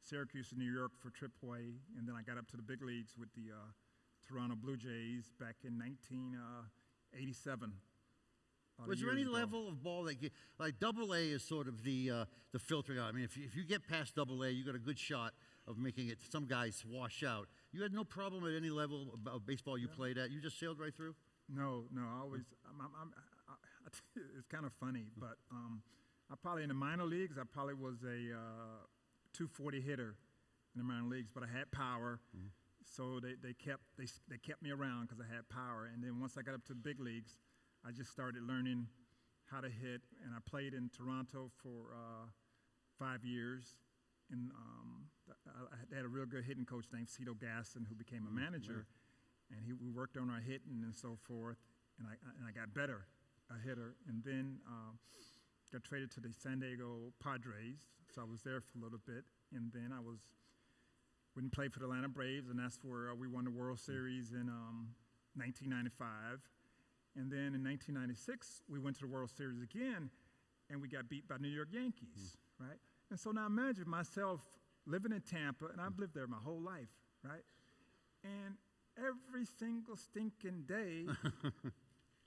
S11: Syracuse, New York for AAA, and then I got up to the big leagues with the Toronto Blue Jays back in 1987.
S10: Was there any level of ball that like Double A is sort of the filtering out? I mean, if you get past Double A, you got a good shot of making it. Some guys wash out. You had no problem at any level of baseball you played at. You just sailed right through.
S11: No, I always. It's kind of funny, but I probably in the minor leagues, I probably was a 240 hitter in the minor leagues, but I had power. Mm-hmm. So they kept me around because I had power. And then once I got up to the big leagues, I just started learning how to hit. And I played in Toronto for 5 years. And I had a real good hitting coach named Cito Gasson who became a manager. And we worked on our hitting and so forth. And I got better, a hitter. And then got traded to the San Diego Padres. So I was there for a little bit. And then I went and played for the Atlanta Braves, and that's where we won the World Series in 1995. And then in 1996, we went to the World Series again, and we got beat by New York Yankees, right? And so now imagine myself living in Tampa, and I've lived there my whole life, right? And every single stinking day,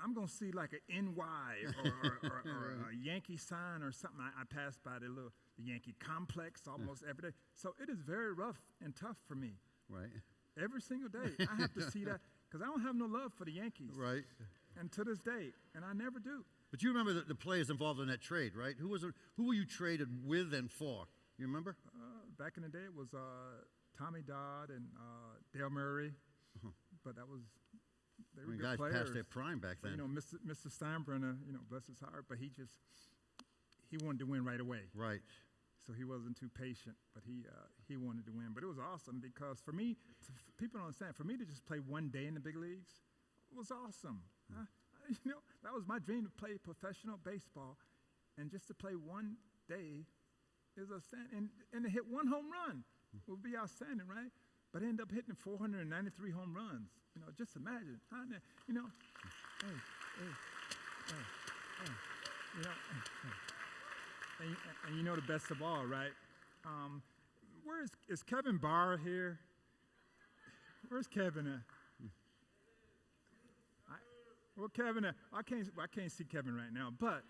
S11: I'm going to see like an NY or a Yankee sign or something. I pass by the Yankee complex almost every day. So it is very rough and tough for me.
S10: Right.
S11: Every single day. I have to see that because I don't have no love for the Yankees.
S10: Right.
S11: And to this day, and I never do.
S10: But you remember the players involved in that trade, right? Who were you traded with and for? You remember?
S11: Back in the day, it was Tommy Dodd and Dale Murray. But that was... They were good
S10: guys
S11: players.
S10: past their prime back then.
S11: But, Mr. Steinbrenner, bless his heart, but he wanted to win right away.
S10: Right.
S11: So he wasn't too patient, but he wanted to win. But it was awesome because for me, people don't understand, for me to just play one day in the big leagues was awesome. That was my dream, to play professional baseball, and just to play one day is outstanding. And to hit one home run would be outstanding, right? But I ended up hitting 493 home runs. Just imagine. And the best of all, right? Where is Kevin Barr here? Where's Kevin at? Kevin, I can't see Kevin right now, but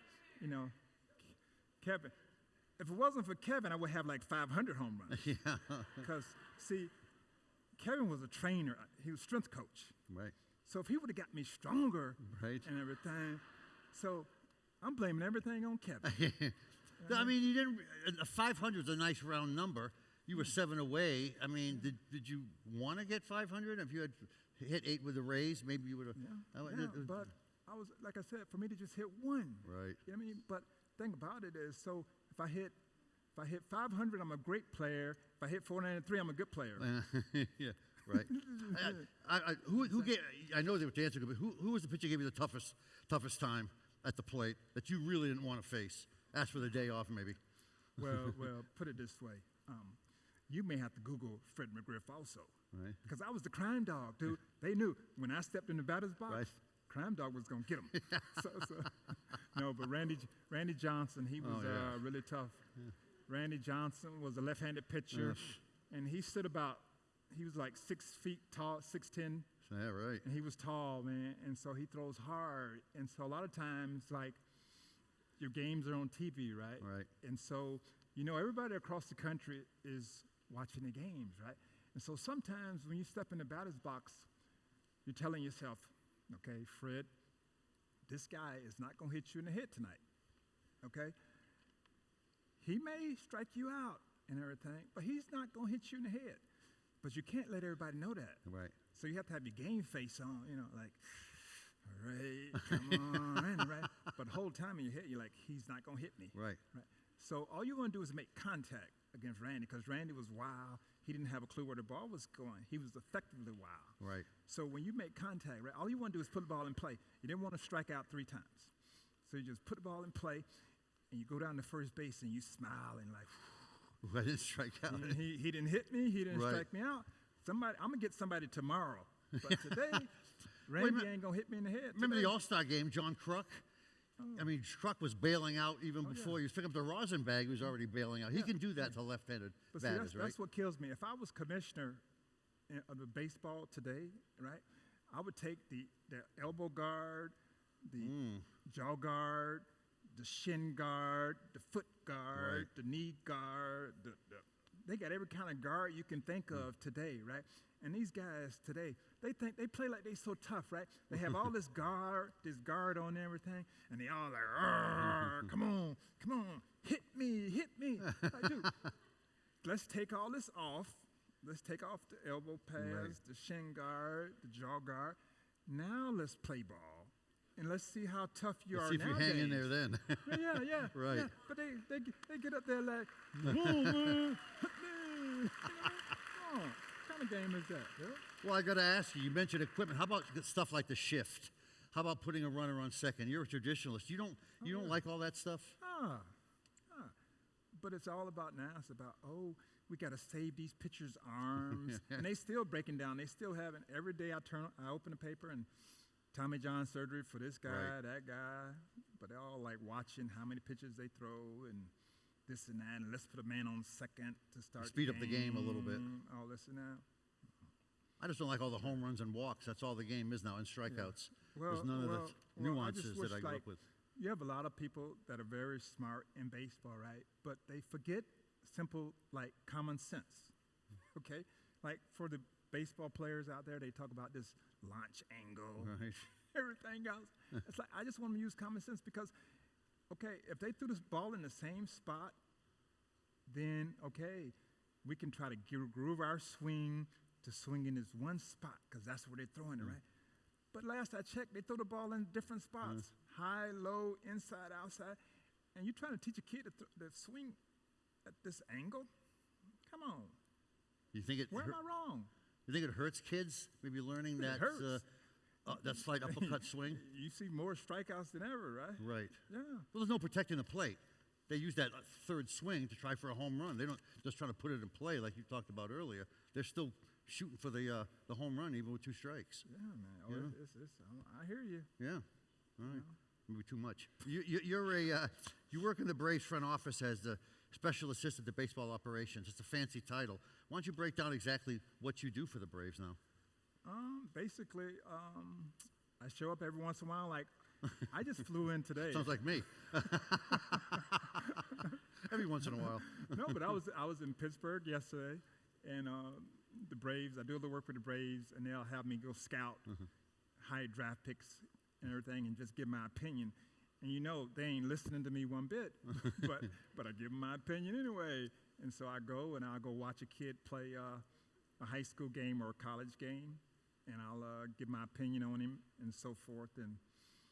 S11: Kevin. If it wasn't for Kevin, I would have like 500 home runs.
S10: Yeah.
S11: Because see, Kevin was a trainer. He was a strength coach.
S10: Right.
S11: So if he would have got me stronger
S10: right.
S11: and everything, so I'm blaming everything on Kevin.
S10: I mean, you didn't. 500 is a nice round number. You were 7 away. I mean, did you want to get 500? If you had hit 8 with the Rays, maybe you would have.
S11: Yeah, but I was, like I said, for me to just hit one.
S10: Right.
S11: You know what I mean? But the thing about it is, so if I hit 500, I'm a great player. If I hit 493, I'm a good player.
S10: Yeah, right. I know what the answer could be. Who was the pitcher who gave you the toughest time at the plate that you really didn't want to face? Ask for the day off, maybe.
S11: Well, put it this way. You may have to Google Fred McGriff also.
S10: Right.
S11: Because I was the crime dog, dude. They knew when I stepped in the batter's box,
S10: right.
S11: Crime dog was going to get him. No, but Randy Johnson, he was really tough. Yeah. Randy Johnson was a left-handed pitcher, and he was like 6 feet tall, 6'10".
S10: Yeah, right.
S11: And he was tall, man, and so he throws hard. And so a lot of times, like, your games are on TV, right?
S10: Right.
S11: And so, everybody across the country is watching the games, right? And so sometimes when you step in the batter's box, you're telling yourself, okay, Fred, this guy is not going to hit you in the head tonight, okay? He may strike you out and everything, but he's not going to hit you in the head. But you can't let everybody know that.
S10: Right.
S11: So you have to have your game face on, like, all right, come on, right? But the whole time in your head, you're like, he's not going to hit me.
S10: Right.
S11: So all you want to do is make contact against Randy, because Randy was wild. He didn't have a clue where the ball was going. He was effectively wild.
S10: Right.
S11: So when you make contact, right, all you want to do is put the ball in play. You didn't want to strike out 3 times. So you just put the ball in play, and you go down to first base, and you smile and like,
S10: I didn't strike out.
S11: he didn't hit me. He didn't strike me out. I'm going to get somebody tomorrow. But today, Randy ain't going to hit me in the head.
S10: Remember
S11: today.
S10: the All-Star game, John Kruk? I mean, Kruk was bailing out even before he was picking up the rosin bag. He was already bailing out. He can do that to left-handed
S11: But see,
S10: batters, right?
S11: that's what kills me. If I was commissioner of the baseball today, right, I would take the elbow guard, the jaw guard, the shin guard, the foot guard, the knee guard. They got every kind of guard you can think of today, right? And these guys today, they play like they so tough, right? They have all this guard on and everything, and they all like, come on, hit me. Like, dude, let's take all this off. Let's take off the elbow pads, the shin guard, the jaw guard. Now let's play ball, and let's see how tough you are
S10: See if
S11: nowadays.
S10: you hang in there then.
S11: Yeah.
S10: Right.
S11: Yeah. But they get up there like, whoa, man, hit me. Oh, what kind of game is that, Bill?
S10: Well, I got to ask you. You mentioned equipment. How about stuff like the shift? How about putting a runner on second? You're a traditionalist. You don't like all that stuff?
S11: But it's all about now. It's about, we got to save these pitchers' arms. And they still breaking down. They still having, every day I open the paper and Tommy John surgery for this guy, that guy. But they're all like watching how many pitches they throw and this and that. And let's put a man on second to start
S10: Speed up the game a little bit.
S11: All this and that.
S10: I just don't like all the home runs and walks. That's all the game is now, and strikeouts. There's none of the nuances that I grew up with.
S11: You have a lot of people that are very smart in baseball, right? But they forget simple, like, common sense, okay? Like, for the baseball players out there, they talk about this launch angle, everything else. It's like, I just want them to use common sense because, okay, if they threw this ball in the same spot, then, okay, we can try to groove our swing to swing in this one spot because that's where they're throwing it, right? But last I checked, they throw the ball in different spots, high, low, inside, outside. And you're trying to teach a kid to swing at this angle? Come on.
S10: You think it?
S11: Where am I wrong?
S10: You think it hurts kids? Maybe learning that that slight uppercut swing.
S11: You see more strikeouts than ever, right?
S10: Right.
S11: Yeah.
S10: Well, there's no protecting the plate. They use that third swing to try for a home run. They don't just try to put it in play like you talked about earlier. They're still shooting for the home run even with 2 strikes.
S11: Yeah, man. I hear you.
S10: Yeah. All right. Maybe too much. You work in the Braves front office as the special assistant to baseball operations. It's a fancy title. Why don't you break down exactly what you do for the Braves now?
S11: Basically, I show up every once in a while. Like, I just flew in today.
S10: Sounds like me. Every once in a while.
S11: No, but I was in Pittsburgh yesterday, and the Braves. I do a little work for the Braves, and they'll have me go scout high draft picks and everything, and just give my opinion. And you know, they ain't listening to me one bit, but I give them my opinion anyway. And so I go and I'll go watch a kid play a high school game or a college game, and I'll give my opinion on him and so forth. And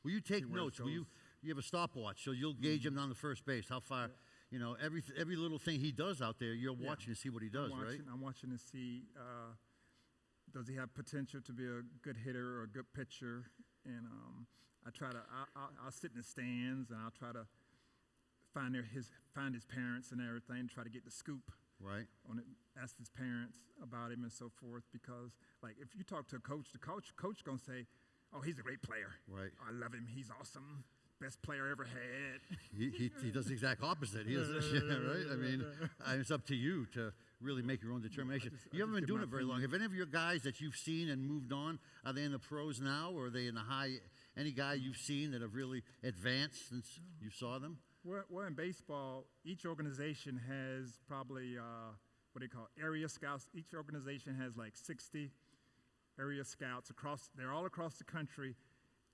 S10: will you take notes? Will you have a stopwatch, so you'll gauge him down to first base? How far? You know, every little thing he does out there, you're watching to see what he does, right?
S11: I'm watching to see does he have potential to be a good hitter or a good pitcher, and I'll sit in the stands and I'll try to find his parents and everything, try to get the scoop.
S10: Right.
S11: On it, ask his parents about him and so forth, because like if you talk to a coach, the coach gonna say, "Oh, he's a great player.
S10: Right.
S11: I love him. He's awesome. Best player I ever had."
S10: He does the exact opposite. He is, right? I mean, it's up to you to really make your own determination. You haven't been doing it very long. Have any of your guys that you've seen and moved on, are they in the pros now, or are they in the high? Any guy you've seen that have really advanced since you saw them?
S11: Well, in baseball, each organization has probably what they call area scouts. Each organization has like 60 area scouts they're all across the country.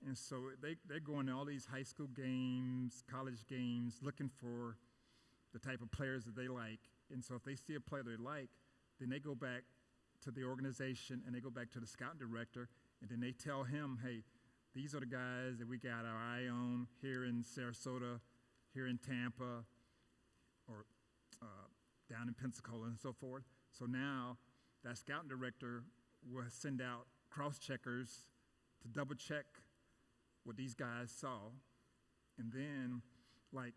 S11: And so they're going to all these high school games, college games, looking for the type of players that they like. And so if they see a player they like, then they go back to the organization and they go back to the scout director, and then they tell him, hey, these are the guys that we got our eye on here in Sarasota, here in Tampa, or down in Pensacola and so forth. So now that scout director will send out cross-checkers to double-check what these guys saw. And then, like,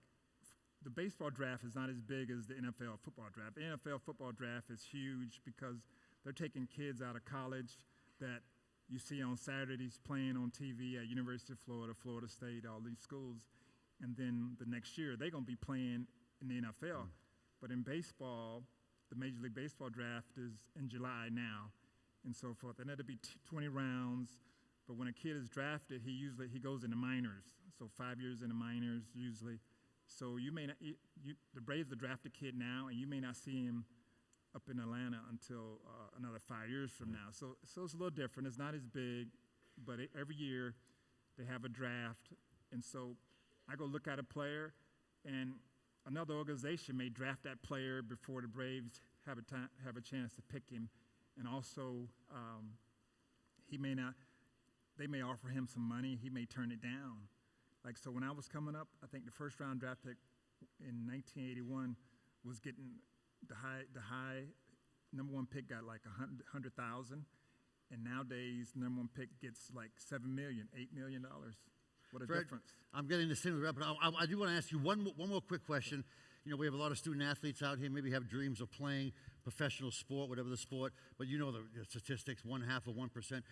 S11: the baseball draft is not as big as the NFL football draft. The NFL football draft is huge because they're taking kids out of college that you see on Saturdays playing on TV at University of Florida, Florida State, all these schools. And then the next year, they're going to be playing in the NFL. But in baseball, the Major League Baseball draft is in July now and so forth. And that'll be 20 rounds. But when a kid is drafted, he goes in the minors. So 5 years in the minors usually. So you may not, the Braves will draft a kid now, and you may not see him up in Atlanta until another 5 years from now. So it's a little different. It's not as big, but every year they have a draft. And so I go look at a player, and another organization may draft that player before the Braves have a chance to pick him. And also, they may offer him some money. He may turn it down. Like, so when I was coming up, I think the first round draft pick in 1981 was getting the high number one pick got like 100,000, and nowadays number one pick gets like $7 million, $8 million. What a
S10: Fred,
S11: difference!
S10: I'm getting this in the wrap, but I do want to ask you one more quick question. You know, we have a lot of student athletes out here, maybe have dreams of playing professional sport, whatever the sport, but you know the statistics, 0.5% of 1%.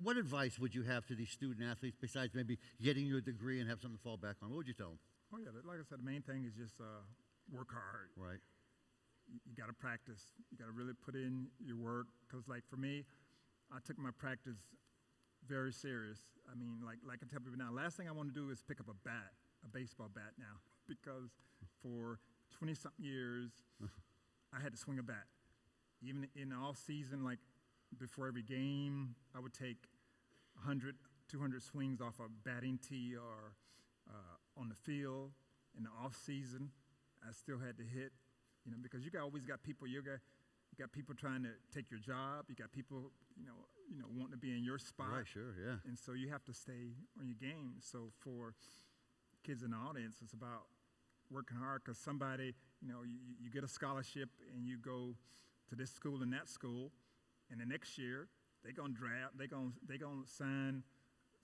S10: What advice would you have to these student athletes besides maybe getting your degree and have something to fall back on? What would you tell them?
S11: Oh yeah, like I said, the main thing is just work hard.
S10: Right.
S11: You got to practice. You got to really put in your work. Because like for me, I took my practice very serious. I mean, like I tell people now, last thing I want to do is pick up a baseball bat now, because for 20-something years, I had to swing a bat. Even in the off season, like before every game, I would take 100, 200 swings off a batting tee or on the field. In the off season, I still had to hit, you know, because always got people. You got people trying to take your job. You got people, you know, wanting to be in your spot.
S10: Right, sure, yeah.
S11: And so you have to stay on your game. So for kids in the audience, it's about working hard, because somebody, you know, you get a scholarship and you go to this school and that school, and the next year they're gonna sign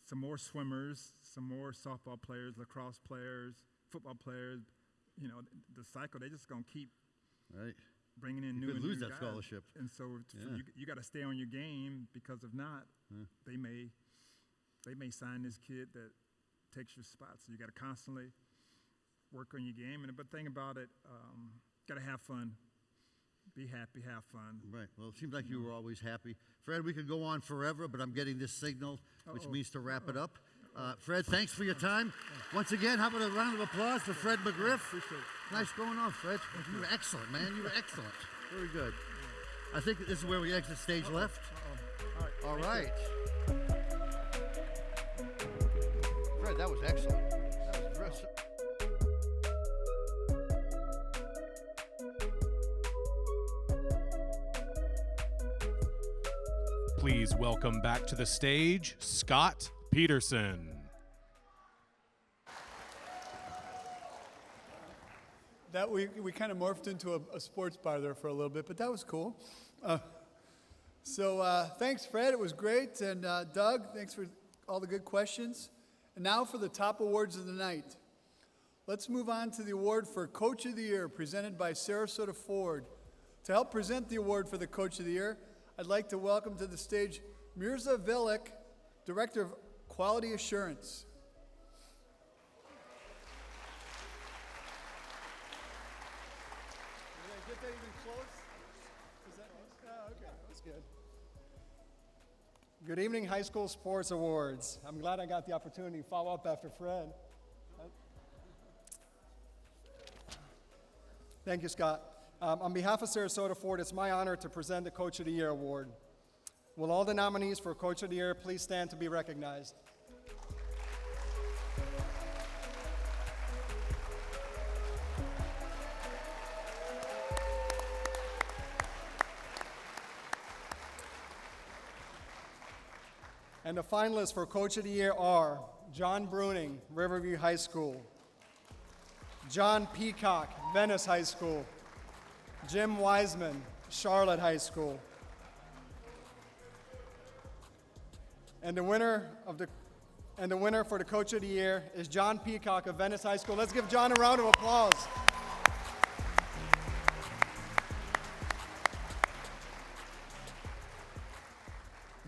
S11: some more swimmers, some more softball players, lacrosse players, football players. You know, the cycle, they're just gonna keep bringing in new and new
S10: lose that
S11: guys.
S10: scholarship.
S11: And so you got to stay on your game, because if not, they may sign this kid that takes your spot. So you got to constantly work on your game. And the thing about it, got to have fun. Be happy, have fun.
S10: Right. Well, it seems like you were always happy. Fred, we could go on forever, but I'm getting this signal, which means to wrap it up. Fred, thanks for your time. Once again, how about a round of applause for Fred McGriff?
S11: Appreciate it.
S10: Nice going on, Fred. You were excellent, man. You were excellent. Very good. I think this is where we exit stage left. All right. Fred, that was excellent. That was very...
S1: Please welcome back to the stage, Scott Peterson.
S7: That we kind of morphed into a sports bar there for a little bit, but that was cool. So thanks, Fred. It was great. And Doug, thanks for all the good questions. And now for the top awards of the night. Let's move on to the award for Coach of the Year, presented by Sarasota Ford. To help present the award for the Coach of the Year, I'd like to welcome to the stage Mirza Velik, Director of Quality Assurance. Did I get that even close? Is that, okay, that's good.
S12: Good evening, High School Sports Awards. I'm glad I got the opportunity to follow up after Fred. Thank you, Scott. On behalf of Sarasota Ford, it's my honor to present the Coach of the Year award. Will all the nominees for Coach of the Year please stand to be recognized? And the finalists for Coach of the Year are John Bruning, Riverview High School; John Peacock, Venice High School; Jim Wiseman, Charlotte High School. And the winner for the Coach of the Year is John Peacock of Venice High School. Let's give John a round of applause.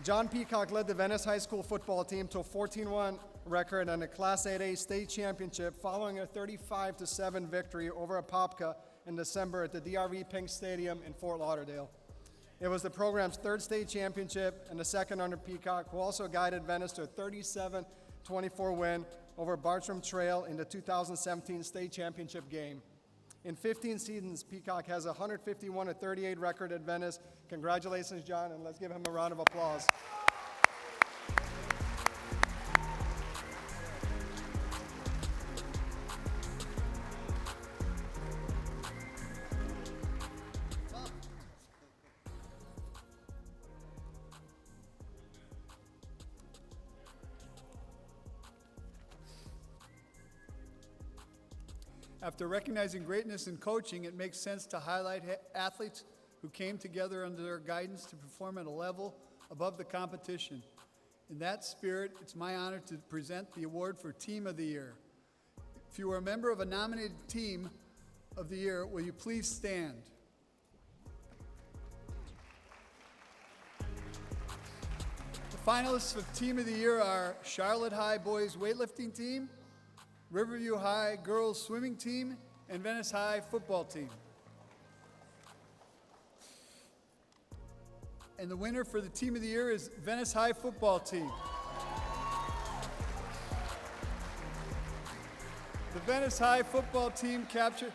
S12: John Peacock led the Venice High School football team to a 14-1 record and a Class 8A state championship following a 35-7 victory over Apopka in December at the DRV Pink Stadium in Fort Lauderdale. It was the program's third state championship and the second under Peacock, who also guided Venice to a 37-24 win over Bartram Trail in the 2017 state championship game. In 15 seasons, Peacock has a 151-38 record at Venice. Congratulations, John, and let's give him a round of applause.
S7: After recognizing greatness in coaching, it makes sense to highlight athletes who came together under their guidance to perform at a level above the competition. In that spirit, it's my honor to present the award for Team of the Year. If you are a member of a nominated Team of the Year, will you please stand? The finalists for Team of the Year are Charlotte High Boys Weightlifting Team, Riverview High Girls Swimming Team, and Venice High Football Team. And the winner for the Team of the Year is Venice High Football Team. The Venice High Football Team captured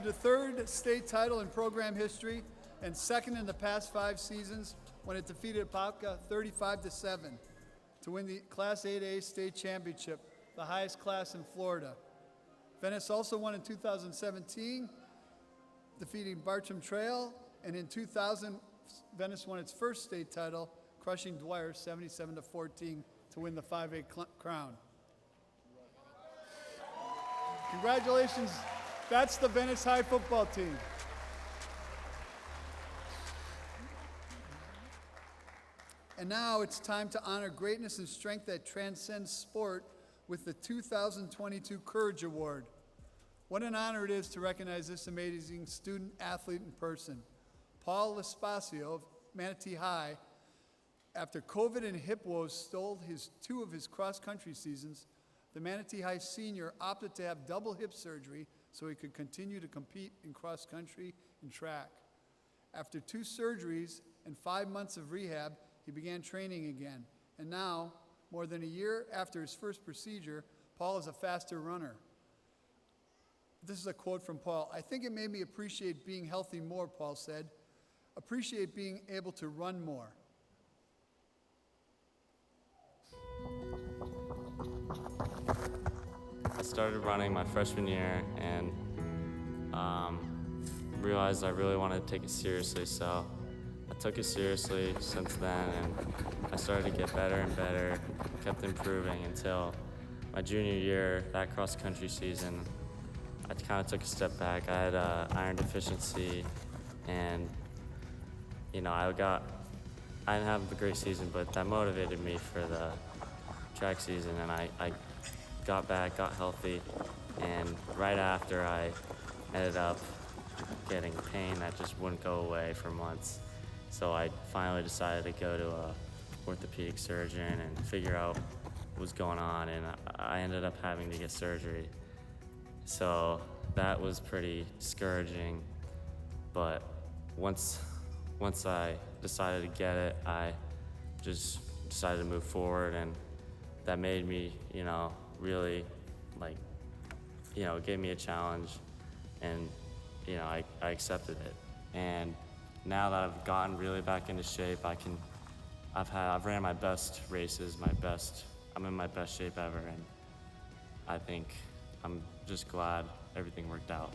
S7: the third state title in program history and second in the past 5 seasons when it defeated Apopka 35-7 to win the Class 8A state championship, the highest class in Florida. Venice also won in 2017, defeating Bartram Trail, and in 2000, Venice won its first state title, crushing Dwyer 77-14 to win the 5A crown. Congratulations, that's the Venice High football team. And now it's time to honor greatness and strength that transcends sport with the 2022 Courage Award. What an honor it is to recognize this amazing student athlete in person. Paul Lespacio of Manatee High, after COVID and hip woes stole 2 of his cross-country seasons, the Manatee High senior opted to have double hip surgery so he could continue to compete in cross-country and track. After 2 surgeries and 5 months of rehab, he began training again. And now, more than a year after his first procedure, Paul is a faster runner. This is a quote from Paul. "I think it made me appreciate being healthy more," Paul said. "Appreciate being able to run more."
S13: I started running my freshman year and realized I really wanted to take it seriously, so I took it seriously since then, and I started to get better and better, kept improving until my junior year, that cross-country season, I kind of took a step back. I had iron deficiency, and I didn't have a great season, but that motivated me for the track season, and I got back, got healthy, and right after I ended up getting pain that just wouldn't go away for months. So I finally decided to go to a orthopedic surgeon and figure out what was going on, and I ended up having to get surgery. So that was pretty discouraging, but once I decided to get it, I just decided to move forward, and that made me, really, it gave me a challenge, and I accepted it. And now that I've gotten really back into shape, I've ran my best races, I'm in my best shape ever, and I think I'm just glad everything worked out.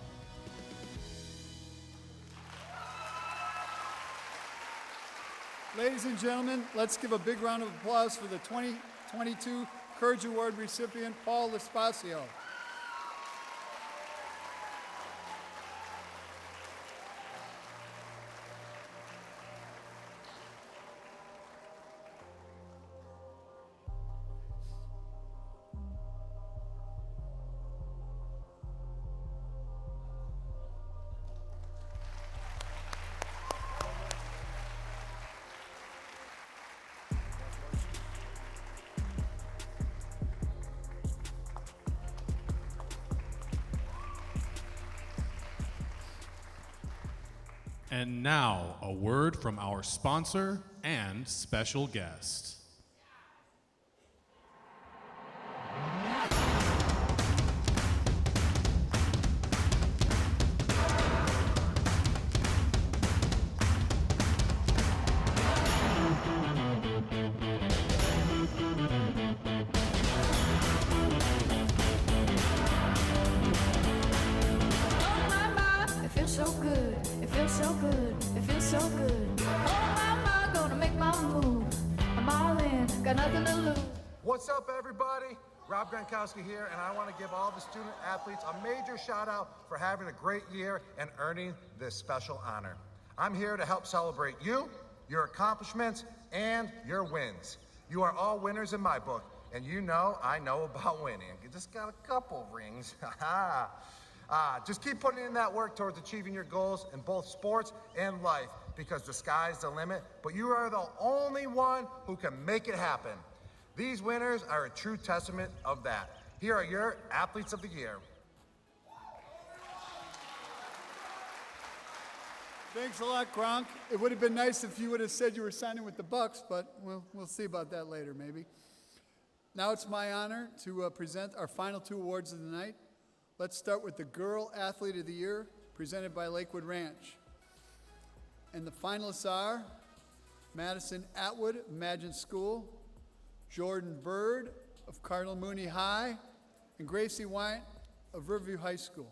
S7: Ladies and gentlemen, let's give a big round of applause for the 2022 Courage Award recipient, Paul Lespacio.
S1: And now, a word from our sponsor and special guest.
S3: It feels so good, it feels so good, it feels so good. Oh, mama, gonna make my move. I'm all in, got nothing to lose.
S14: What's up, everybody? Rob Gronkowski here, and I want to give all the student athletes a major shout out for having a great year and earning this special honor. I'm here to help celebrate you, your accomplishments, and your wins. You are all winners in my book, and you know I know about winning. You just got a couple rings. Just keep putting in that work towards achieving your goals in both sports and life, because the sky's the limit, but you are the only one who can make it happen. These winners are a true testament of that. Here are your Athletes of the Year.
S7: Thanks a lot, Gronk. It would have been nice if you would have said you were signing with the Bucks, but we'll see about that later, maybe. Now it's my honor to present our final two awards of the night. Let's start with the Girl Athlete of the Year, presented by Lakewood Ranch. And the finalists are Madison Atwood, Imagine School, Jordan Bird of Cardinal Mooney High, and Gracie White of Riverview High School.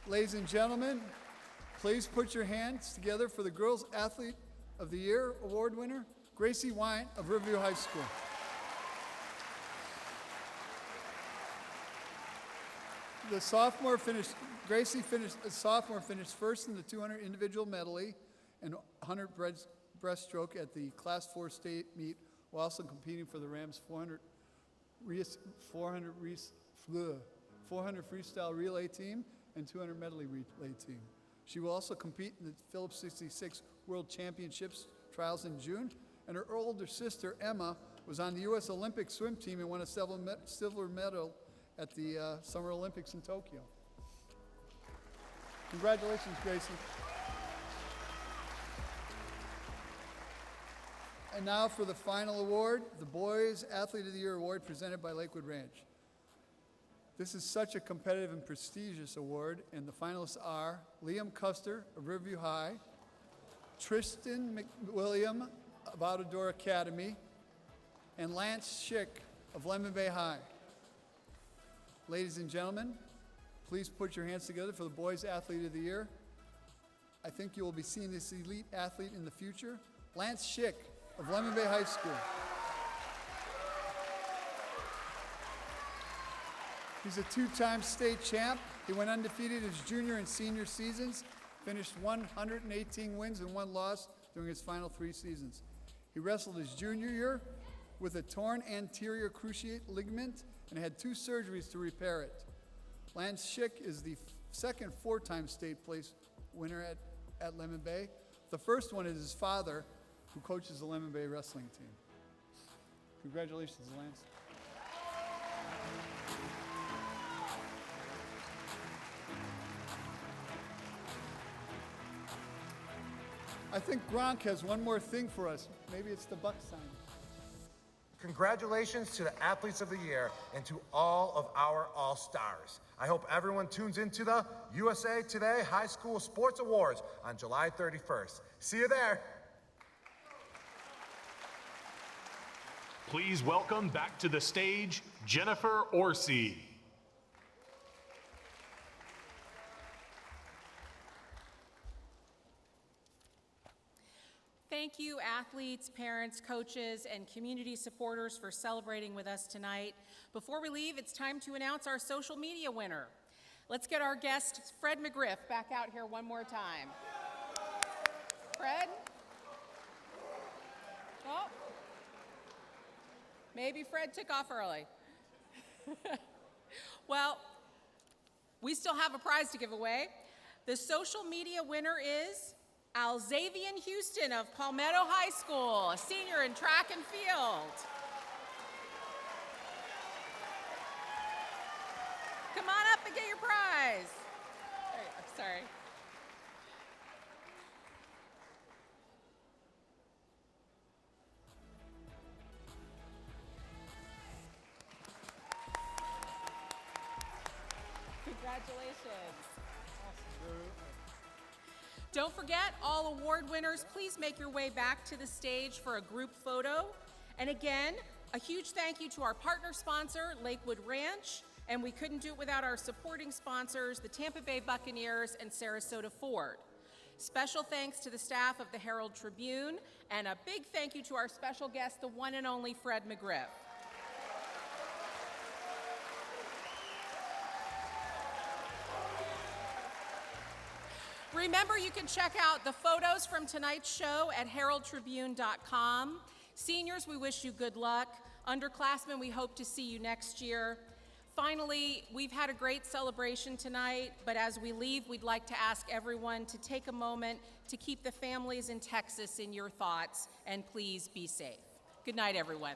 S7: Ladies and gentlemen, please put your hands together for the Girls Athlete of the Year award winner, Gracie White of Riverview High School. The sophomore finished, Gracie finished, a sophomore finished first in the 200 individual medley and 100 breaststroke at the Class 4 state meet, while also competing for the Rams 400 freestyle relay team and 200 medley relay team. She will also compete in the Phillips 66 World Championships trials in June, and her older sister, Emma, was on the U.S. Olympic swim team and won a silver medal at the Summer Olympics in Tokyo. Congratulations, Gracie. And now for the final award, the Boys Athlete of the Year award presented by Lakewood Ranch. This is such a competitive and prestigious award, and the finalists are Liam Custer of Riverview High, Tristan McWilliam of Outdoor Academy, and Lance Schick of Lemon Bay High. Ladies and gentlemen, please put your hands together for the Boys Athlete of the Year. I think you will be seeing this elite athlete in the future, Lance Schick of Lemon Bay High School. He's a two-time state champ. He went undefeated his junior and senior seasons, finished 118 wins and 1 loss during his final 3 seasons. He wrestled his junior year with a torn anterior cruciate ligament and had 2 surgeries to repair it. Lance Schick is the second 4-time state place winner at Lemon Bay. The first one is his father, who coaches the Lemon Bay wrestling team. Congratulations, Lance. I think Gronk has one more thing for us. Maybe it's the Buck sign.
S14: Congratulations to the Athletes of the Year and to all of our All-Stars. I hope everyone tunes into the USA Today High School Sports Awards on July 31st. See you there.
S1: Please welcome back to the stage Jennifer Orsi.
S6: Thank you, athletes, parents, coaches, and community supporters for celebrating with us tonight. Before we leave, it's time to announce our social media winner. Let's get our guest, Fred McGriff, back out here one more time. Fred? Oh, maybe Fred took off early. Well, we still have a prize to give away. The social media winner is Alzavian Houston of Palmetto High School, a senior in track and field. Come on up and get your prize. I'm sorry. Congratulations. Don't forget, all award winners, please make your way back to the stage for a group photo. And again, a huge thank you to our partner sponsor, Lakewood Ranch, and we couldn't do it without our supporting sponsors, the Tampa Bay Buccaneers and Sarasota Ford. Special thanks to the staff of the Herald Tribune, and a big thank you to our special guest, the one and only Fred McGriff. Remember, you can check out the photos from tonight's show at heraldtribune.com. Seniors, we wish you good luck. Underclassmen, we hope to see you next year. Finally, we've had a great celebration tonight, but as we leave, we'd like to ask everyone to take a moment to keep the families in Texas in your thoughts, and please be safe. Good night, everyone.